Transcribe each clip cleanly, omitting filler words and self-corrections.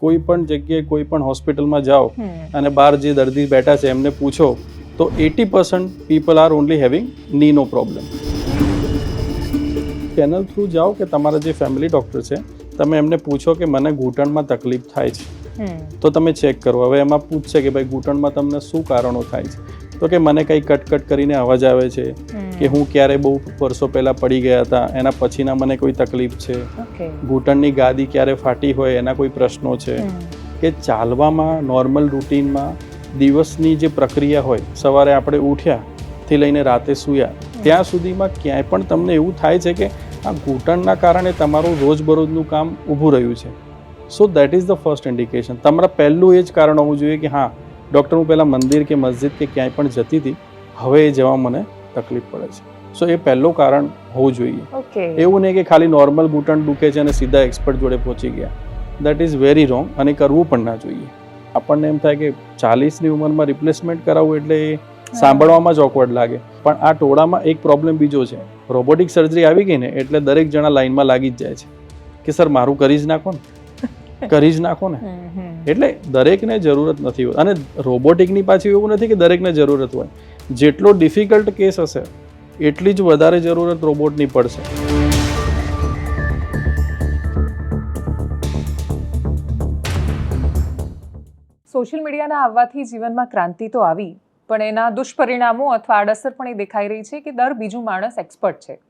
કોઈ પણ જગ્યાએ કોઈ પણ હોસ્પિટલમાં જાઓ અને બહાર જે દર્દી બેઠા છે એમને પૂછો તો 80% people are only having Nino problem. Channel through જાઓ કે તમારા જે ફેમિલી ડૉક્ટર છે તમે એમને પૂછો કે મને ઘૂંટણમાં તકલીફ થાય છે તો તમે ચેક કરો. હવે એમાં પૂછશે કે ભાઈ ઘૂંટણમાં તમને શું કારણો થાય છે, તો કે મને કંઈ કટકટ કરીને અવાજ આવે છે કે હું ક્યારે બહુ વર્ષો પહેલાં પડી ગયા હતા એના પછીના મને કોઈ તકલીફ છે, ઘૂંટણની ગાદી ક્યારે ફાટી હોય એના કોઈ પ્રશ્નો છે, કે ચાલવામાં નોર્મલ રૂટીનમાં દિવસની જે પ્રક્રિયા હોય સવારે આપણે ઉઠ્યાથી લઈને રાતે સૂયા ત્યાં સુધીમાં ક્યાંય પણ તમને એવું થાય છે કે આ ઘૂંટણના કારણે તમારું રોજબરોજનું કામ ઊભું રહ્યું છે. So that is the first indication. તમારા પહેલું એ જ કારણ હોવું જોઈએ કે હા ડૉક્ટર હું પહેલાં મંદિર કે મસ્જિદ કે ક્યાંય પણ જતી હતી, હવે એ જવા મને તકલીફ પડે છે. સો એ પહેલું કારણ હોવું જોઈએ. એવું નહીં કે ખાલી નોર્મલ ઘૂંટણ દુખે છે અને સીધા એક્સપર્ટ જોડે પહોંચી ગયા. દેટ ઇઝ વેરી રોંગ અને કરવું પણ ના જોઈએ. આપણને એમ થાય કે 40ની ઉંમરમાં રિપ્લેસમેન્ટ કરાવવું એટલે એ સાંભળવામાં જ ઓકવર્ડ લાગે, પણ આ ટોળામાં એક પ્રોબ્લેમ બીજો છે. રોબોટિક સર્જરી આવી ગઈ ને એટલે દરેક જણા લાઈનમાં લાગી જ જાય છે કે સર મારું કરી જ નાખો ને, કરી જ નાખો ને. એટલે દરેકને જરૂરત નથી હોતી. અને રોબોટિકની પાછી એવું નથી કે દરેકને જરૂરત હોય. જેટલો ડિફિકલ્ટ કેસ હશે એટલી જ વધારે જરૂરત રોબોટની પડશે. સોશિયલ મીડિયાના આવવાથી જીવનમાં ક્રાંતિ તો આવી, પણ એના દુષ્પરિણામો અથવા આડઅસર પણ એ દેખાઈ રહી છે કે દર બીજું માણસ એક્સપર્ટ છે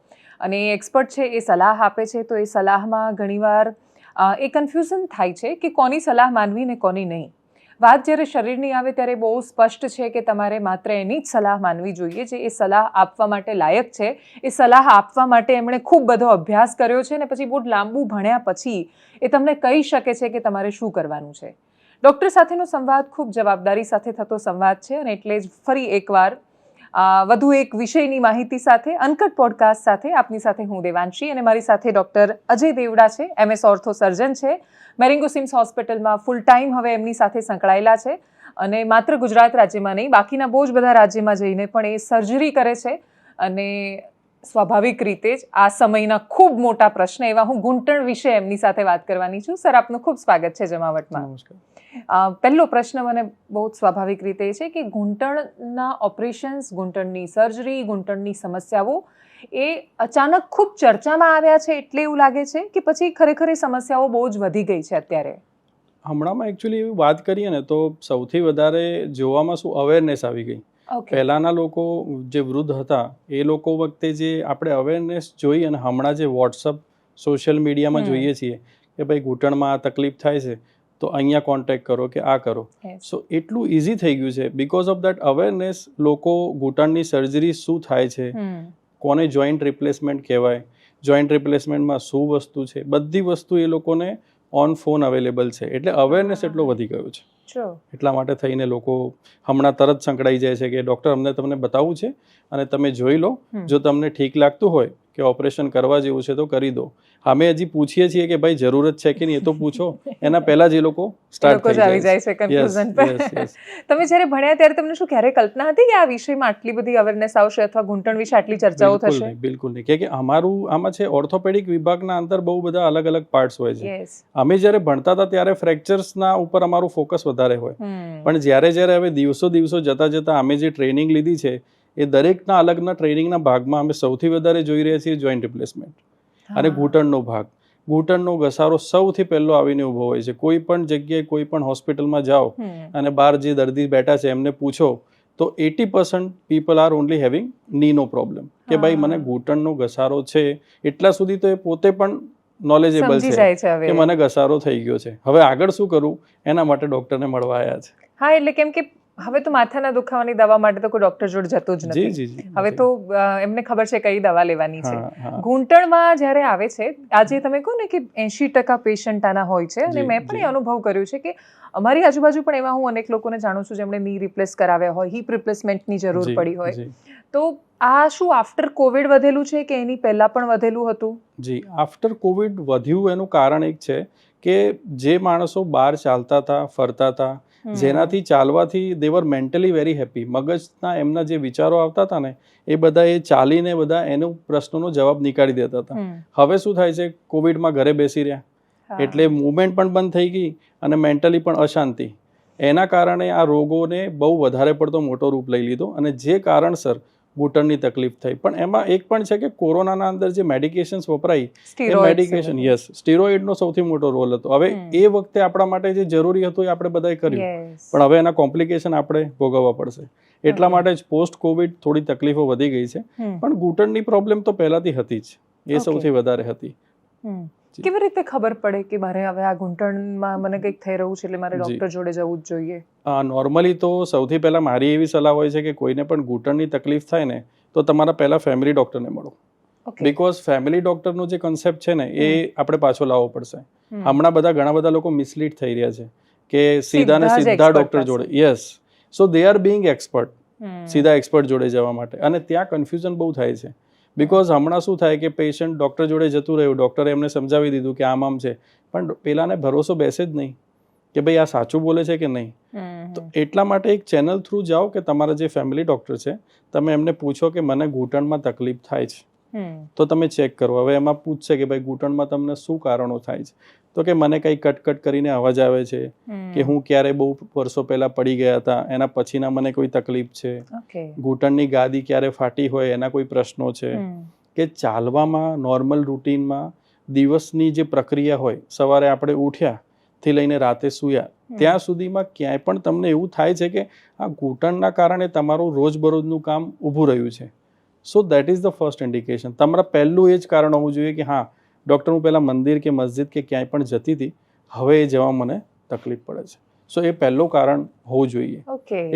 અને એ એક્સપર્ટ છે એ સલાહ આપે છે તો એ સલાહમાં ઘણીવાર એ કન્ફ્યુઝન થાય છે કે કોની સલાહ માનવી ને કોની નહીં. વાત જ્યારે શરીરની આવે ત્યારે બહુ સ્પષ્ટ છે કે તમારે માત્ર એની જ સલાહ માનવી જોઈએ જે એ સલાહ આપવા માટે લાયક છે. એ સલાહ આપવા માટે એમણે ખૂબ બધો અભ્યાસ કર્યો છે ને પછી બહુ લાંબુ ભણ્યા પછી એ તમને કહી શકે છે કે તમારે શું કરવાનું છે. ડૉક્ટર સાથેનો સંવાદ ખૂબ જવાબદારી સાથે થતો સંવાદ છે અને એટલે જ ફરી એકવાર વધુ એક વિષયની માહિતી સાથે અનકટ પોડકાસ્ટ સાથે આપની સાથે હું દેવાંશી અને મારી સાથે ડૉક્ટર અજય દેવડા છે, MS ઓર્થો સર્જન છે, મેરિંગો સિમ્સ હોસ્પિટલમાં ફૂલ ટાઈમ હવે એમની સાથે સંકળાયેલા છે અને માત્ર ગુજરાત રાજ્યમાં નહીં બાકીના બહુ જ બધા રાજ્યમાં જઈને પણ એ સર્જરી કરે છે. અને સ્વાભાવિક રીતે જ આ સમયના ખૂબ મોટા પ્રશ્ન એવા હું ઘૂંટણ વિશે એમની સાથે વાત કરવાની છું. સર આપનું ખૂબ સ્વાગત છે જમાવટમાં. પહેલો પ્રશ્ન મને બહુ જ સ્વાભાવિક રીતે એ છે કે ઘૂંટણના ઓપરેશન્સ, ઘૂંટણની સર્જરી, ઘૂંટણની સમસ્યાઓ એ અચાનક ખૂબ ચર્ચામાં આવ્યા છે એટલે એવું લાગે છે કે પછી ખરેખર એ સમસ્યાઓ બહુ જ વધી ગઈ છે અત્યારે? હમણાંમાં એકચ્યુઅલી એવી વાત કરીએ ને તો સૌથી વધારે જોવામાં શું અવેરનેસ આવી ગઈ. પહેલાંના લોકો જે વૃદ્ધ હતા એ લોકો વખતે જે આપણે અવેરનેસ જોઈ અને હમણાં જે વોટ્સઅપ સોશિયલ મીડિયામાં જોઈએ છીએ કે ભાઈ ઘૂંટણમાં આ તકલીફ થાય છે તો અહીંયા કોન્ટેક્ટ કરો કે આ કરો. સો એટલું ઇઝી થઈ ગયું છે બિકોઝ ઓફ દેટ અવેરનેસ. લોકો ઘૂંટણની સર્જરી શું થાય છે, કોને જોઈન્ટ રિપ્લેસમેન્ટ કહેવાય, જોઈન્ટ રિપ્લેસમેન્ટમાં શું વસ્તુ છે, બધી વસ્તુ એ લોકોને ઓન ફોન અવેલેબલ છે. એટલે અવેરનેસ એટલો વધી ગયો છે. એટલા માટે થઈને લોકો હમણાં તરત સંકળાઈ જાય છે કે ડૉક્ટર અમને તમને બતાવવું છે અને તમે જોઈ લો, જો તમને ઠીક લાગતું હોય કે ઓપરેશન કરવા જેવું છે તો કરી દો. અમે હજી પૂછીએ છીએ કે ભાઈ જરૂરત છે કે નહીં એ તો પૂછો, એના પહેલા જ એ લોકો સ્ટાર્ટ થઈ જાય છે કન્ફ્યુઝન પર. તમે જ્યારે ભણ્યા ત્યારે તમને શું ક્યારે કલ્પના હતી કે આ વિષયમાં આટલી બધી અવેરનેસ આવશે અથવા ઘૂંટણ વિશે આટલી ચર્ચાઓ થશે? બિલકુલ નહીં. કે અમારું આમાં છે ઓર્થોપેડિક વિભાગના અંદર બહુ બધા અલગ અલગ પાર્ટ્સ હોય છે. અમે જ્યારે ભણતા હતા ત્યારે ફ્રેક્ચર્સના ઉપર અમારું ફોકસ વધારે હોય, પણ જ્યારે હવે દિવસો જતા જતા અમે જે ટ્રેનિંગ લીધી છે એ દરેકના અલગના ટ્રેનિંગના ભાગમાં અમે સૌથી વધારે જોઈ રહ્યા છીએ જોઈન્ટ રિપ્લેસમેન્ટ અને ઘૂંટણનો ભાગ. ઘૂંટણનો ઘસારો સૌથી પહેલો આવીને ઊભો હોય છે. કોઈ પણ જગ્યાએ કોઈ પણ હોસ્પિટલમાં જાઓ અને બહાર જે દર્દી બેઠા છે એમને પૂછો તો 80% people are only having Nino problem, કે ભાઈ મને ઘૂંટણનો ઘસારો છે. એટલા સુધી તો એ પોતે પણ નોલેજેબલ છે કે મને ઘસારો થઈ ગયો છે, હવે આગળ શું કરવું એના માટે ડૉક્ટરને મળવા આવ્યા છે. હા, એટલે કેમ કે હવે તો માથાના દુખાવાની દવા માટે તો કોઈ ડૉક્ટર જોડે જતું જ નથી. હવે તો એમને ખબર છે કઈ દવા લેવાની છે. ઘૂંટણમાં જ્યારે આવે છે, આજે તમે કહો ને કે 80% પેશન્ટ આના હોય છે અને મેં પણ એ અનુભવ કર્યો છે કે અમારી આજુબાજુ પણ એવા હું અનેક લોકોને જાણું છું જેમણે ની રિપ્લેસ કરાવ્યા હોય, હિપ રિપ્લેસમેન્ટની જરૂર પડી હોય. તો આ શું આફ્ટર કોવિડ વધેલું છે કે એની પહેલા પણ વધેલું હતું? જી, આફ્ટર કોવિડ વધ્યું એનું કારણ એક છે કે જે માણસો બહાર ચાલતા હતા, ફરતા હતા, જેનાથી ચાલવાથી દે વર મેન્ટલી વેરી હેપી, મગજના એમના જે વિચારો આવતા હતા ને એ બધા એ ચાલીને બધા એનો પ્રશ્નોનો જવાબ નીકાળી દેતા હતા. હવે શું થાય છે, કોવિડમાં ઘરે બેસી રહ્યા, એટલે મૂવમેન્ટ પણ બંધ થઈ ગઈ અને મેન્ટલી પણ અશાંતિ. એના કારણે આ રોગોને બહુ વધારે પડતો મોટો રૂપ લઈ લીધો અને જે કારણસર ઘૂંટણની તકલીફ થઈ. પણ એમાં એક પણ છે કે કોરોનાના અંદર જે મેડિકેશન્સ વપરાઈ એ મેડિકેશન સ્ટીરોઇડનો સૌથી મોટો રોલ હતો. હવે એ વખતે આપણા માટે જે જરૂરી હતું એ આપણે બધાએ કર્યું, પણ હવે એના કોમ્પ્લિકેશન આપણે ભોગવવા પડશે. એટલા માટે જ પોસ્ટ કોવિડ થોડી તકલીફો વધી ગઈ છે, પણ ઘૂંટણની પ્રોબ્લેમ તો પહેલાથી હતી જ, એ સૌથી વધારે હતી. કેવી રીતે ખબર પડે કે મારે હવે આ ઘૂંટણમાં મને કંઈક થઈ રહ્યું છે એટલે મારે ડોક્ટર જોડે જવું જ જોઈએ? નોર્મલી તો સૌથી પહેલા મારી એવી સલાહ હોય છે કે કોઈને પણ ઘૂંટણની તકલીફ થાય ને તો તમારા પહેલા ફેમિલી ડોક્ટરને મળો. બીકોઝ ફેમિલી ડોક્ટરનો જે કન્સેપ્ટ છે ને એ આપણે પાછો લાવવો પડશે. હમણાં ઘણા બધા લોકો મિસલીડ થઈ રહ્યા છે કે સીધા ને સીધા ડોક્ટર જોડે. Yes, so they are being expert, સીધા એક્સપર્ટ જોડે જવા માટે, અને ત્યાં કન્ફ્યુઝન બહુ થાય છે. બીકોઝ હમણાં શું થાય કે પેશન્ટ ડૉક્ટર જોડે જતું રહ્યું, ડૉક્ટરે એમને સમજાવી દીધું કે આમ છે, પણ પેલાને ભરોસો બેસે જ નહીં કે ભાઈ આ સાચું બોલે છે કે નહીં. તો એટલા માટે એક ચેનલ થ્રુ જાઓ કે તમારા જે ફેમિલી ડૉક્ટર છે તમે એમને પૂછો કે મને ઘૂંટણમાં તકલીફ થાય છે, તો તમે ચેક કરો. હવે એમાં પૂછશે કે ભાઈ ઘૂંટણમાં તમને શું કારણો થાય છે, તો કે મને કંઈ કટ કરીને અવાજ આવે છે, કે હું ક્યારે બહુ વર્ષો પહેલા પડી ગયા હતા એના પછીના મને કોઈ તકલીફ છે, ઘૂંટણની ગાદી ક્યારે ફાટી હોય એના કોઈ પ્રશ્નો છે, કે ચાલવામાં નોર્મલ રૂટીનમાં દિવસની જે પ્રક્રિયા હોય, સવારે આપણે ઉઠ્યા થી લઈને રાતે સૂયા ત્યાં સુધીમાં ક્યાંય પણ તમને એવું થાય છે કે આ ઘૂંટણના કારણે તમારું રોજબરોજનું કામ ઊભું રહ્યું છે, so that is the first indication. તમારા પહેલું એ જ કારણ હોવું જોઈએ કે હા ડૉક્ટર હું પહેલાં મંદિર કે મસ્જિદ કે ક્યાંય પણ જતી હતી, હવે એ જવા મને તકલીફ પડે છે. સો એ પહેલું કારણ હોવું જોઈએ.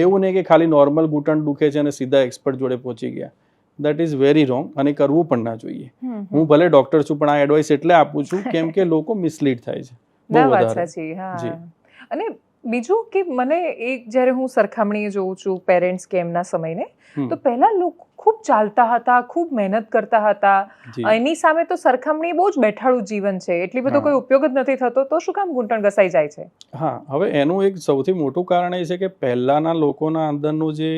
એવું નહીં કે ખાલી નોર્મલ ઘૂંટણ દુખે છે અને સીધા એક્સપર્ટ જોડે પહોંચી ગયા. દેટ ઇઝ વેરી રોંગ અને કરવું પણ ના જોઈએ. હું ભલે ડૉક્ટર છું પણ આ એડવાઇસ એટલે આપું છું કેમ કે લોકો મિસલીડ થાય છે બહુ વધારે. અને બીજું કે મને એક જ્યારે હું સરખામણીએ જોઉં છું પેરેન્ટ્સ કે એમના સમયને, તો પહેલા લોકો ખૂબ ચાલતા હતા, ખૂબ મહેનત કરતા હતા, એની સામે તો સરખામણી બહુ જ બેઠાડું જીવન છે, એટલી બધો કોઈ ઉપયોગ જ નથી થતો, તો શું કામ ઘૂંટણ ઘસાઈ જાય છે? હા, હવે એનું એક સૌથી મોટું કારણ એ છે કે પહેલાના લોકોના અંદરનું જે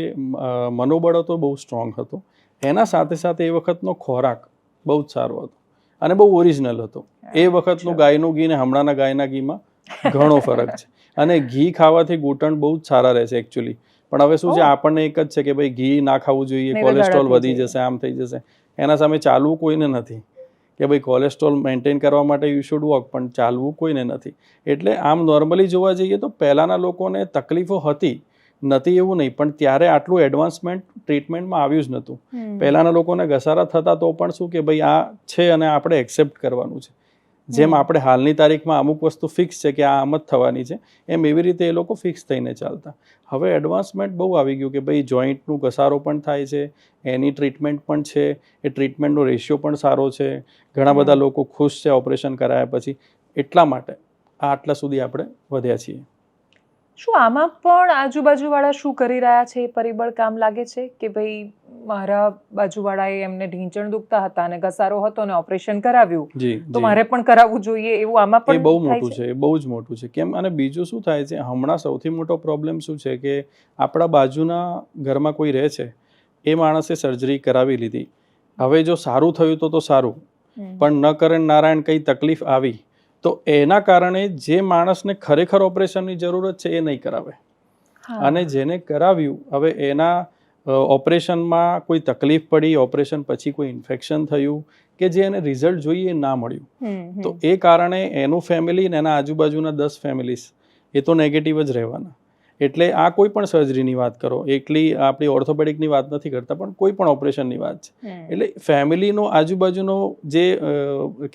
મનોબળ હતો બહુ સ્ટ્રોંગ હતો, એના સાથે સાથે એ વખતનો ખોરાક બહુ જ સારો હતો અને બહુ ઓરિજિનલ હતો. એ વખતનું ગાયનું ઘી ને હમણાંના ગાયના ઘીમાં ઘણો ફરક છે, અને ઘી ખાવાથી ઘૂંટણ બહુ જ સારા રહે છે એકચ્યુઅલી. પણ હવે શું છે, આપણને એક જ છે કે ભાઈ ઘી ના ખાવું જોઈએ, કોલેસ્ટ્રોલ વધી જશે, આમ થઈ જશે. એના સામે ચાલવું કોઈને નથી કે ભાઈ કોલેસ્ટ્રોલ મેન્ટેન કરવા માટે યુ શુડ વોક, પણ ચાલવું કોઈને નથી. એટલે આમ નોર્મલી જોવા જઈએ તો પહેલાના લોકોને તકલીફો નથી એવું નહીં, પણ ત્યારે આટલું એડવાન્સમેન્ટ ટ્રીટમેન્ટમાં આવ્યું જ નહોતું. પહેલાના લોકોને ઘસારા થતા તો પણ શું કે ભાઈ આ છે અને આપણે એક્સેપ્ટ કરવાનું છે. જેમ આપણે હાલની તારીખમાં અમુક વસ્તુ ફિક્સ છે કે આ આમ જ થવાની છે, એમ એવી રીતે એ લોકો ફિક્સ થઈને ચાલતા. હવે એડવાન્સમેન્ટ બહુ આવી ગયું કે ભાઈ જોઈન્ટનું ઘસારો પણ થાય છે, એની ટ્રીટમેન્ટ પણ છે, એ ટ્રીટમેન્ટનો રેશિયો પણ સારો છે, ઘણા બધા લોકો ખુશ છે ઓપરેશન કરાયા પછી. એટલા માટે આટલા સુધી આપણે વધ્યા છીએ. શું આમાં પણ આજુબાજુવાળા શું કરી રહ્યા છે એ પરિબળ કામ લાગે છે કે ભાઈ મારા બાજુવાળાએ એમને ઢીંચણ દુખતા હતા અને ઘસારો હતો ને ઓપરેશન કરાવ્યું, તો મારે પણ કરાવવું જોઈએ, એવું આમાં પણ? એ બહુ મોટું છે, એ બહુ જ મોટું છે. કેમ? અને બીજું શું થાય છે, હમણાં સૌથી મોટો પ્રોબ્લેમ શું છે કે આપણા બાજુના ઘરમાં કોઈ રહે છે, એ માણસે સર્જરી કરાવી લીધી, હવે જો સારું થયું તો સારું, પણ ન કરે નારાયણ કંઈ તકલીફ આવી તો એના કારણે જે માણસને ખરેખર ઓપરેશનની જરૂરત છે એ નહીં કરાવે, અને જેને કરાવ્યું હવે એના ઓપરેશનમાં કોઈ તકલીફ પડી, ઓપરેશન પછી કોઈ ઇન્ફેક્શન થયું કે જે એને રિઝલ્ટ જોઈએ એ ના મળ્યું, તો એ કારણે એનું ફેમિલી ને એના આજુબાજુના 10 ફેમિલીઝ એ તો નેગેટિવ જ રહેવાના. એટલે આ કોઈ પણ સર્જરીની વાત કરો, એકલી આપણી ઓર્થોપેડિકની વાત નથી કરતા, પણ કોઈ પણ ઓપરેશનની વાત છે, એટલે ફેમિલીનો આજુબાજુનો જે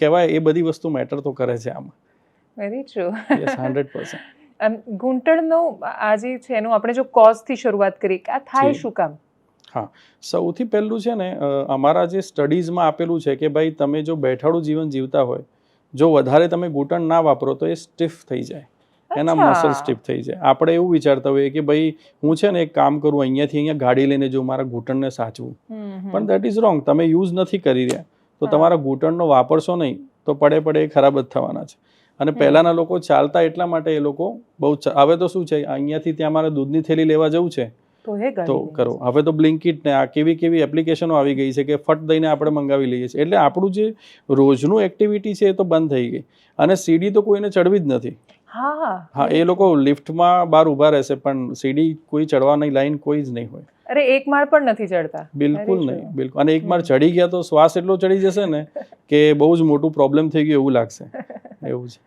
કહેવાય એ બધી વસ્તુ મેટર તો કરે છે આમાં. Very true. યસ, 100%. ઘૂંટણનો આ જે છે એનું આપણે જો કોઝથી શરૂઆત કરીએ કે આ થાય શું કામ? હા, સૌથી પહેલું છે ને અમારા જે સ્ટડીઝમાં આપેલું છે કે ભાઈ તમે જો બેઠાડું જીવન જીવતા હોય, જો વધારે તમે ઘૂંટણ ના વાપરો તો એ સ્ટીફ થઈ જાય, એના મસલ સ્ટીફ થઈ જાય. આપણે એવું વિચારતા હોઈએ કે ભાઈ હું છે ને એક કામ કરું, અહીંયાથી અહીંયા ગાડી લઈને જો મારા ઘૂંટણને સાચવું, પણ દેટ ઇઝ રોંગ. તમે યુઝ નથી કરી રહ્યા તો તમારા ઘૂંટણનો વાપરશો નહીં તો પડે એ ખરાબ જ થવાના છે. અને પહેલાના લોકો ચાલતા એટલા માટે એ લોકો બહુ, હવે તો શું છે અહીંયાથી ત્યાં મારે દૂધની થેલી લેવા જવું છે તો કરો. હવે તો બ્લિંકિટ ને આ કેવી કેવી એપ્લિકેશનો આવી ગઈ છે કે ફટ દઈને આપણે મંગાવી લઈએ છીએ. એટલે આપણું જે રોજનું એક્ટિવિટી છે એ તો બંધ થઈ ગઈ. અને સીડી તો કોઈને ચડવી જ નથી. હા, એ લોકો લિફ્ટમાં બહાર ઊભા રહેશે પણ સીડી કોઈ ચડવાની લાઈન કોઈ જ નહીં હોય. અરે એક માળ પણ નથી ચડતા. બિલકુલ નહીં, બિલકુલ. અને એક માળ ચડી ગયા તો શ્વાસ એટલો ચડી જશે ને કે બહુ જ મોટું પ્રોબ્લેમ થઈ ગયું એવું લાગશે. એવું છે.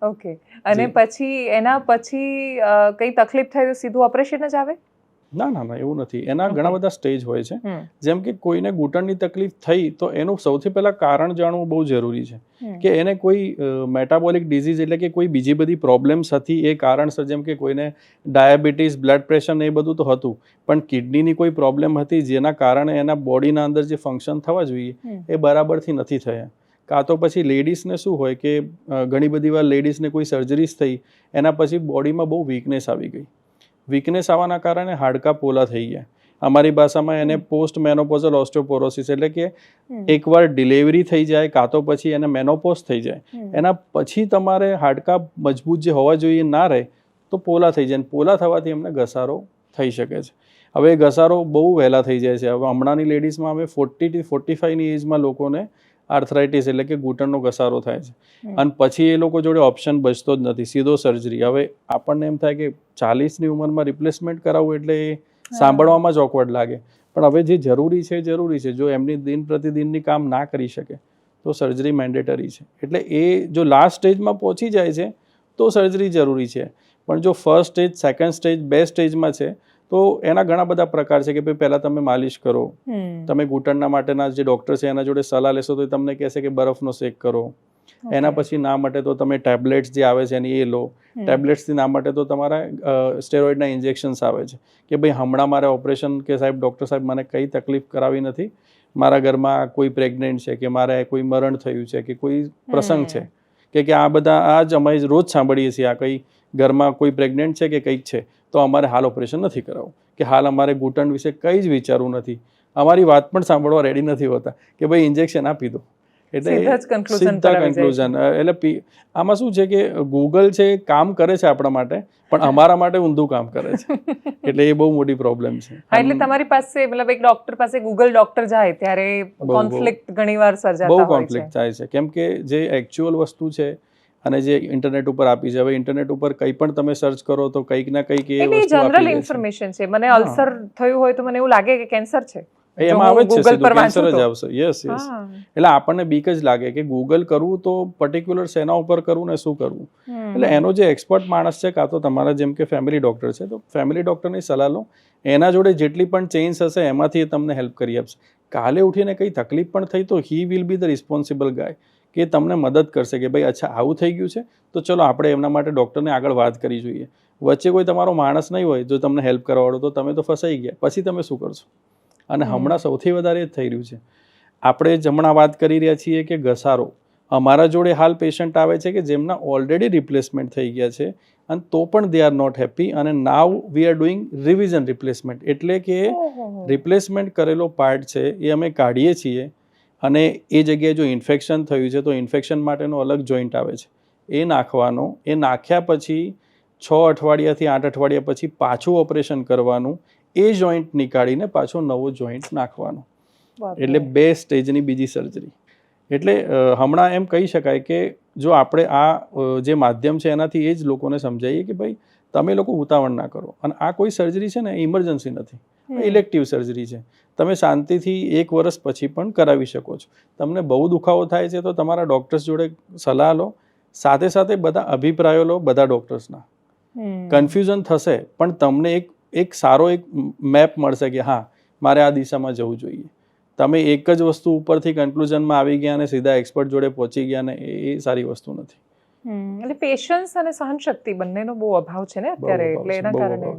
ઓકે. અને પછી એના પછી કઈ તકલીફ થાય તો સીધું ઓપરેશન જ આવે? ના, એવું નથી. એના ઘણા બધા સ્ટેજ હોય છે. જેમ કે કોઈને ઘૂંટણની તકલીફ થઈ તો એનું સૌથી પહેલા કારણ જાણવું બહુ જરૂરી છે કે એને કોઈ મેટાબોલિક ડિઝીઝ એટલે કે કોઈ બીજી બધી પ્રોબ્લેમ્સ હતી એ કારણસર, જેમ કે કોઈને ડાયાબિટીસ, બ્લડ પ્રેશર ને એ બધું તો હતું, પણ કિડનીની કોઈ પ્રોબ્લેમ હતી જેના કારણે એના બોડીના અંદર જે ફંક્શન થવા જોઈએ એ બરાબરથી નથી થયા. કાં તો પછી લેડીઝને શું હોય કે ઘણી બધી વાર લેડીઝને કોઈ સર્જરીસ થઈ, એના પછી બોડીમાં બહુ વીકનેસ આવી ગઈ. વીકનેસ આવવાના કારણે હાડકાં પોલા થઈ ગયા. અમારી ભાષામાં એને પોસ્ટ મેનોપોઝલ ઓસ્ટિયોપોરોસિસ એટલે કે એકવાર ડિલિવરી થઈ જાય કાં તો પછી એને મેનોપોઝ થઈ જાય, એના પછી તમારે હાડકાં મજબૂત જે હોવા જોઈએ ના રહે તો પોલા થઈ જાય. પોલા થવાથી એમને ઘસારો થઈ શકે છે. હવે ઘસારો બહુ વહેલા થઈ જાય છે. હવે હમણાંની લેડીઝમાં હવે 40 થી 45ની એજમાં લોકોને આર્થરાઇટિસ એટલે કે ઘૂંટણનો ઘસારો થાય છે. અને પછી એ લોકો જોડે ઓપ્શન બચતો જ નથી, સીધો સર્જરી. હવે આપણને એમ થાય કે 40ની ઉંમરમાં રિપ્લેસમેન્ટ કરાવવું એટલે એ સાંભળવામાં જ ઓકવર્ડ લાગે, પણ હવે જે જરૂરી છે જરૂરી છે. જો એમની દિન પ્રતિદિનની કામ ના કરી શકે તો સર્જરી મેન્ડેટરી છે. એટલે એ જો લાસ્ટ સ્ટેજમાં પહોંચી જાય છે તો સર્જરી જરૂરી છે. પણ જો ફર્સ્ટ સ્ટેજ, સેકન્ડ સ્ટેજ, 2 સ્ટેજમાં છે તો એના ઘણા બધા પ્રકાર છે કે ભાઈ પહેલાં તમે માલિશ કરો. તમે ઘૂંટણના માટેના જે ડૉક્ટર છે એના જોડે સલાહ લેશો તો તમને કહેશે કે બરફનો શેક કરો. એના પછી ના માટે તો તમે ટેબ્લેટ્સ જે આવે છે એની એ લો. ટેબ્લેટ્સથી ના માટે તો તમારા સ્ટેરોઇડના ઇન્જેક્શન્સ આવે છે કે ભાઈ હમણાં મારે ઓપરેશન કે સાહેબ ડૉક્ટર સાહેબ મને કંઈ તકલીફ કરાવી નથી, મારા ઘરમાં કોઈ પ્રેગ્નન્ટ છે કે મારે કોઈ મરણ થયું છે કે કોઈ પ્રસંગ છે કે આ બધા આ જ અમે રોજ સાંભળીએ છીએ, આ કંઈ ઘરમાં કોઈ પ્રેગ્નન્ટ છે કે કંઈક છે તો અમારે હાલ ઓપરેશન નથી કરાવવું, કે હાલ અમારે ઘૂંટણ વિશે કંઈ જ વિચારવું નથી, અમારી વાત પણ સાંભળવા રેડી નથી હોતા કે ભાઈ ઇન્જેક્શન આપી દો. એટલે સીધા કન્ક્લુઝન. એટલે આમાં શું છે કે ગૂગલ છે કામ કરે છે આપણા માટે પણ અમારા માટે ઊંધું કામ કરે છે. એટલે એ બહુ મોટી પ્રોબ્લેમ છે. એટલે તમારી પાસે મતલબ એક ડોક્ટર પાસે ગૂગલ ડોક્ટર જાય ત્યારે કોન્ફ્લિક્ટ ઘણીવાર સર્જાતા હોય છે. બહુ કોન્ફ્લિક્ટ થાય છે કેમ કે જે એકચ્યુઅલ વસ્તુ છે અને જે ઇન્ટરનેટ ઉપર આપી છે, હવે ઇન્ટરનેટ ઉપર કંઈ પણ તમે સર્ચ કરો તો કંઈક ના કંઈક એ વસ્તુ જનરલ ઇન્ફોર્મેશન છે. મને અલ્સર થયું હોય તો મને એવું લાગે કે કેન્સર છે, એમાં આવે જ છે, સીધું કેન્સર જ આવશે. યસ. એટલે આપણને બીક જ લાગે કે ગૂગલ કરવું તો પર્ટિક્યુલર શેના ઉપર કરવું ને શું કરવું. એટલે એનો જે એક્સપર્ટ માણસ છે, કાં તો તમારા જેમ કે ફેમિલી ડૉક્ટર છે તો ફેમિલી ડૉક્ટરની સલાહ લો. એના જોડે જેટલી પણ ચેન્જ હશે એમાંથી એ તમને હેલ્પ કરી આપશે. કાલે ઉઠીને કંઈ તકલીફ પણ થઈ તો he will be the responsible guy કે તમને મદદ કરશે કે ભાઈ અચ્છા આવું થઈ ગયું છે તો ચલો આપણે એમના માટે ડૉક્ટરને આગળ વાત કરી જોઈએ. વચ્ચે કોઈ તમારો માણસ નહીં હોય જો તમને હેલ્પ કરવાવાળો તો તમે તો ફસાઈ ગયા, પછી તમે શું કરશો. અને હમણાં સૌથી વધારે જ થઈ રહ્યું છે. આપણે હમણાં વાત કરી રહ્યા છીએ કે ઘસારો. અમારા જોડે હાલ પેશન્ટ આવે છે કે જેમના ઓલરેડી રિપ્લેસમેન્ટ થઈ ગયા છે અને તો પણ દે આર નોટ હેપી અને now we are doing revision replacement. એટલે કે રિપ્લેસમેન્ટ કરેલો પાર્ટ છે એ અમે કાઢીએ છીએ અને એ જગ્યાએ જો ઇન્ફેક્શન થયું છે તો ઇન્ફેક્શન માટેનો અલગ જોઈન્ટ આવે છે, એ નાખવાનો. એ નાખ્યા પછી 6 અઠવાડિયાથી 8 અઠવાડિયા પછી પાછું ઓપરેશન કરવાનું, એ જોઈન્ટ નીકાળીને પાછો નવો જોઈન્ટ નાખવાનો. એટલે 2 સ્ટેજની બીજી સર્જરી. એટલે હમણાં એમ કહી શકાય કે જો આપણે આ જે માધ્યમ છે એનાથી એ જ લોકોને સમજાવીએ કે ભાઈ તમે લોકો ઉતાવળ ના કરો. અને આ કોઈ સર્જરી છે ને ઇમરજન્સી નથી, ઇલેક્ટિવ સર્જરી છે. તમે શાંતિથી 1 વર્ષ પછી પણ કરાવી શકો છો. તમને બહુ દુખાવો થાય છે તો તમારા ડૉક્ટર્સ જોડે સલાહ લો, સાથે સાથે બધા અભિપ્રાયો લો બધા ડૉક્ટર્સના. કન્ફ્યુઝન થશે પણ તમને એક સારો એક મેપ મળશે કે હા મારે આ દિશામાં જવું જોઈએ. તમે એક જ વસ્તુ ઉપરથી કન્ક્લુઝનમાં આવી ગયા અને સીધા એક્સપર્ટ જોડે પહોંચી ગયા ને એ સારી વસ્તુ નથી. એટલે પેશન્સ અને સહનશક્તિ બંનેનો બહુ અભાવ છે ને અત્યારે, એટલે એના કારણે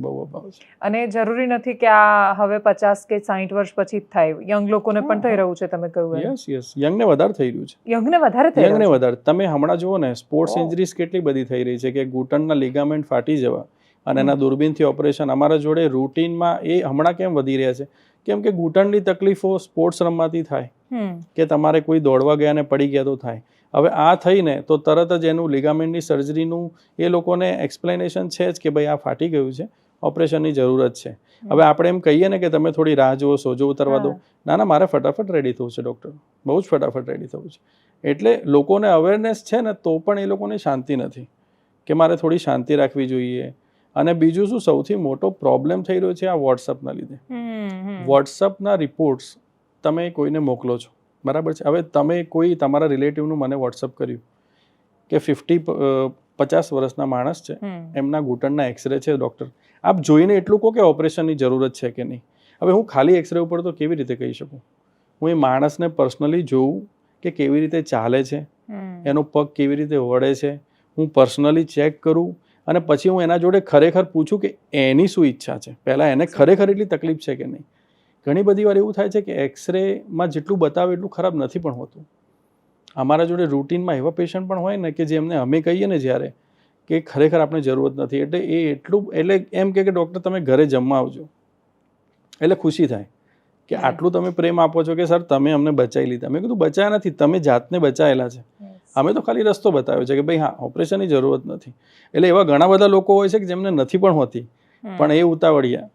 બહુ અભાવ છે. અને જરૂરી નથી કે આ હવે 50 કે 60 વર્ષ પછી જ થાય, યંગ લોકોને પણ થઈ રહ્યું છે. તમે કહ્યું યસ યંગને વધારે થઈ રહ્યું છે. યંગને વધારે તમે હમણાં જુઓ ને સ્પોર્ટ્સ ઇન્જરીઝ કેટલી બધી થઈ રહી છે કે ઘૂંટણના લિગામેન્ટ ફાટી જવા અને એના દૂરબીનથી ઓપરેશન. અમારા જોડે રૂટીનમાં એ હમણાં કેમ વધી રહ્યા છે કેમ કે ઘૂંટણની તકલીફો સ્પોર્ટ્સ રમવાથી થાય કે તમારે કોઈ દોડવા ગયા ને પડી ગયા તો થાય. હવે આ થઈને તો તરત જ એનું લિગામેન્ટની સર્જરીનું એ લોકોને એક્સપ્લેનેશન છે જ કે ભાઈ આ ફાટી ગયું છે, ઓપરેશનની જરૂરત છે. હવે આપણે એમ કહીએ ને કે તમે થોડી રાહ જુઓ, સોજો ઉતરવા દો, ના ના, મારે ફટાફટ રેડી થવું છે ડૉક્ટર, બહુ જ ફટાફટ રેડી થવું છે. એટલે લોકોને અવેરનેસ છે ને તો પણ એ લોકોને શાંતિ નથી કે મારે થોડી શાંતિ રાખવી જોઈએ. અને બીજું શું સૌથી મોટો પ્રોબ્લેમ થઈ રહ્યો છે આ વોટ્સઅપના લીધે. વોટ્સઅપના રિપોર્ટ્સ તમે કોઈને મોકલો છો, બરાબર છે. હવે તમે કોઈ તમારા રિલેટિવનું મને વોટ્સઅપ કર્યું કે 50 વર્ષના માણસ છે, એમના ઘૂંટણના એક્સરે છે ડૉક્ટર, આપ જોઈને એટલું કહો કે ઓપરેશનની જરૂરત છે કે નહીં. હવે હું ખાલી એક્સરે ઉપર તો કેવી રીતે કહી શકું? હું એ માણસને પર્સનલી જોઉં કે કેવી રીતે ચાલે છે, એનો પગ કેવી રીતે વળે છે, હું પર્સનલી ચેક કરું અને પછી હું એના જોડે ખરેખર પૂછું કે એની શું ઈચ્છા છે, પહેલાં એને ખરેખર એટલી તકલીફ છે કે નહીં. ઘણી બધી વાર એવું થાય છે કે એક્સરેમાં જેટલું બતાવે એટલું ખરાબ નથી પણ હોતું. અમારા જોડે રૂટીનમાં એવા પેશન્ટ પણ હોય ને કે જેમને અમે કહીએ ને જ્યારે કે ખરેખર આપણે જરૂરત નથી, એટલે એ એટલે એમ કે ડૉક્ટર તમે ઘરે જમવા આવજો, એટલે ખુશી થાય કે આટલું તમે પ્રેમ આપો છો કે સર તમે અમને બચાવી લીધા. મેં કીધું બચાવ્યા નથી, તમે જાતને બચાવેલા છે, અમે તો ખાલી રસ્તો બતાવ્યો છે કે ભાઈ હા ઓપરેશનની જરૂરત નથી. એટલે એવા ઘણા બધા લોકો હોય છે કે જેમને નથી પણ હોતી, પણ એ ઉતાવળિયા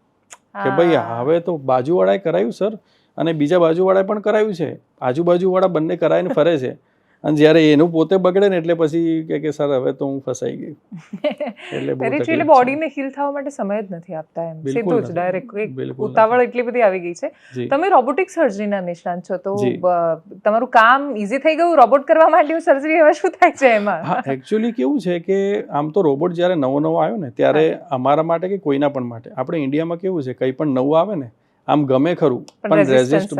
કે ભાઈ હવે તો બાજુવાળાએ કરાયું સર, અને બીજા બાજુવાળાએ પણ કરાયું છે, આજુબાજુવાળા બંને કરાવીને ફરે છે, અને જ્યારે એનું પોતે બગડે ને એટલે પછી કે સર હવે તો હું ફસાઈ ગઈ. એટલે બોડીને હીલ થવા માટે સમય જ નથી આપતા, એમ સીધું જ ડાયરેક્ટ ઉતાવળ એટલી બધી આવી ગઈ છે. તમે રોબોટિક સર્જરીના નિષ્ણાત છો, તો તમારું કામ ઈઝી થઈ ગયું, રોબોટ કરવા માંડ્યું સર્જરી, હવે શું થાય છે એમાં? હા, એકચ્યુઅલી કેવું છે કે આમ તો રોબોટ જ્યારે નવો આવ્યો ને ત્યારે અમારા માટે કે કોઈના પણ માટે, આપણે ઇન્ડિયામાં કેવું છે કંઈ પણ નવું આવે ને આમ ગમે ખરું પણ રેઝિસ્ટ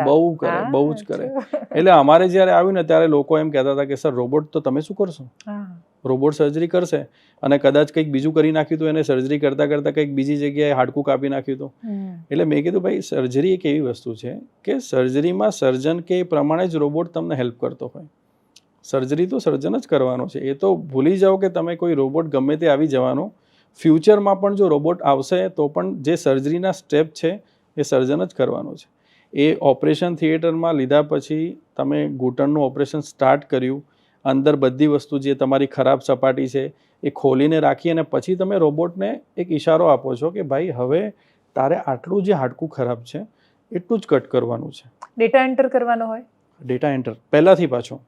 બહુ જ કરે. એટલે અમારે જ્યારે આવ્યું ને ત્યારે લોકો એમ કહેતા હતા કે સર રોબોટ તો તમે શું કરશો, રોબોટ સર્જરી કરશે અને કદાચ કંઈક બીજું કરી નાખ્યું તો એને સર્જરી કરતાં કરતાં કંઈક બીજી જગ્યાએ હાડકું કાપી નાખ્યું તો. એટલે મેં કીધું ભાઈ સર્જરી એક એવી વસ્તુ છે કે સર્જરીમાં સર્જન કે એ પ્રમાણે જ રોબોટ તમને હેલ્પ કરતો હોય. સર્જરી તો સર્જન જ કરવાનો છે, એ તો ભૂલી જાઓ કે તમે કોઈ રોબોટ ગમે તે આવી જવાનો. ફ્યુચરમાં પણ જો રોબોટ આવશે તો પણ જે સર્જરીના સ્ટેપ છે એ સર્જન જ કરવાનો છે. એ ઓપરેશન થિયેટરમાં લીધા પછી તમે ઘૂંટણનું ઓપરેશન સ્ટાર્ટ કર્યું, અંદર બધી વસ્તુ જે તમારી ખરાબ સપાટી છે એ ખોલીને રાખી અને પછી તમે રોબોટને એક ઇશારો આપો છો કે ભાઈ હવે તારે આટલું જે હાડકું ખરાબ છે એટલું જ કટ કરવાનું છે. ડેટા એન્ટર કરવાનો હોય, ડેટા એન્ટર પહેલાંથી પાછો.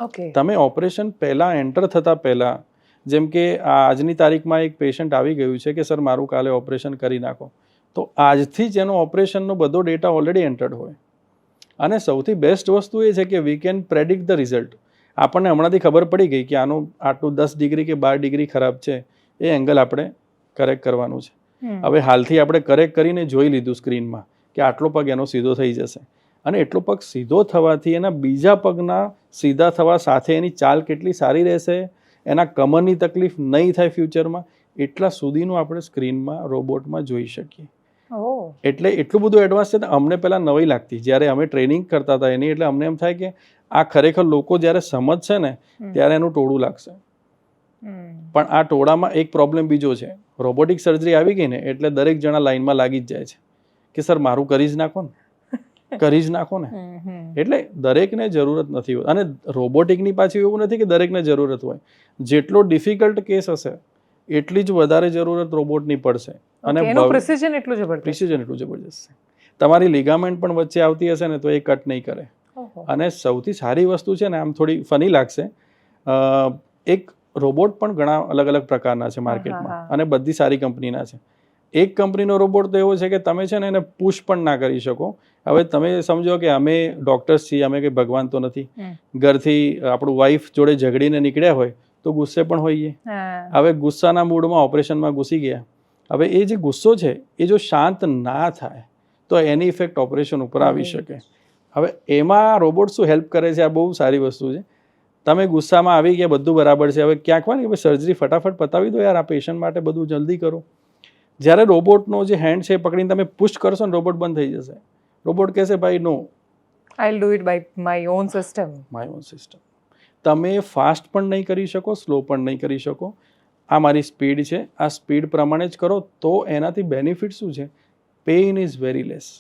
ઓકે, તમે ઓપરેશન પહેલાં એન્ટર થતાં પહેલાં, જેમ કે આજની તારીખમાં એક પેશન્ટ આવી ગયું છે કે સર મારું કાલે ઓપરેશન કરી નાખો, તો આજથી જ એનો ઓપરેશનનો બધો ડેટા ઓલરેડી એન્ટર્ડ હોય. અને સૌથી બેસ્ટ વસ્તુ એ છે કે we can predict the result. આપણને હમણાંથી ખબર પડી ગઈ કે આનું આટલું 10 ડિગ્રી કે 12 ડિગ્રી ખરાબ છે, એ એંગલ આપણે કરેક્ટ કરવાનું છે. હવે હાલથી આપણે કરેક્ટ કરીને જોઈ લીધું સ્ક્રીનમાં કે આટલો પગ એનો સીધો થઈ જશે, અને એટલો પગ સીધો થવાથી એના બીજા પગના સીધા થવા સાથે એની ચાલ કેટલી સારી રહેશે, એના કમરની તકલીફ નહીં થાય ફ્યુચરમાં, એટલા સુધીનું આપણે સ્ક્રીનમાં રોબોટમાં જોઈ શકીએ. એટલે એટલું બધું એડવાન્સ છે. અમને પહેલાં નવી લાગતી જ્યારે અમે ટ્રેનિંગ કરતા હતા એની, એટલે અમને એમ થાય કે આ ખરેખર લોકો જ્યારે સમજશે ને ત્યારે એનું ટોળું લાગશે. પણ આ ટોળામાં એક પ્રોબ્લેમ બીજો છે, રોબોટિક સર્જરી આવી ગઈ ને એટલે દરેક જણા લાઈનમાં લાગી જ જાય છે કે સર મારું કરી જ નાખો ને, કરી જ નાખો ને. એટલે દરેકને જરૂરત નથી હોતી, અને રોબોટિકની પાછી એવું નથી કે દરેકને જરૂરત હોય. જેટલો ડિફિકલ્ટ કેસ હશે એટલી જ વધારે જરૂરત રોબોટની પડશે, અને પ્રિસિઝન એટલું જબરદસ્ત છે. તમારી લિગામેન્ટ પણ વચ્ચે આવતી હશે ને તો એ કટ નહીં કરે. અને સૌથી સારી વસ્તુ છે ને, આમ થોડી ફની લાગશે, એક રોબોટ પણ ઘણા અલગ અલગ પ્રકારના છે માર્કેટમાં, અને બધી સારી કંપનીના છે. એક કંપનીનો રોબોટ તો એવો છે કે તમે છે ને એને પુશ પણ ના કરી શકો. હવે તમે સમજો કે અમે ડોક્ટર્સ છીએ, અમે કંઈ ભગવાન તો નથી. ઘરથી આપણું વાઈફ જોડે ઝઘડીને નીકળ્યા હોય તો ગુસ્સે પણ હોઈએ. હવે ગુસ્સાના મૂડમાં ઓપરેશનમાં ઘૂસી ગયા. હવે એ જે ગુસ્સો છે એ જો શાંત ના થાય તો એની ઇફેક્ટ ઓપરેશન ઉપર આવી શકે. હવે એમાં રોબોટ શું હેલ્પ કરે છે, આ બહુ સારી વસ્તુ છે. તમે ગુસ્સામાં આવી ગયા, બધું બરાબર છે, હવે ક્યાંક હોય ને કે સર્જરી ફટાફટ પતાવી દો યાર, આ પેશન્ટ માટે બધું જલ્દી કરો. જ્યારે રોબોટનો જે હેન્ડ છે એ પકડીને તમે પુશ કરશો ને રોબોટ બંધ થઈ જશે. રોબોટ કહેશે ભાઈ no, I will do it by my own system. તમે ફાસ્ટ પણ નહીં કરી શકો, સ્લો પણ નહીં કરી શકો. આ મારી સ્પીડ છે, આ સ્પીડ પ્રમાણે જ કરો. તો એનાથી બેનિફિટ શું છે? Pain is very less.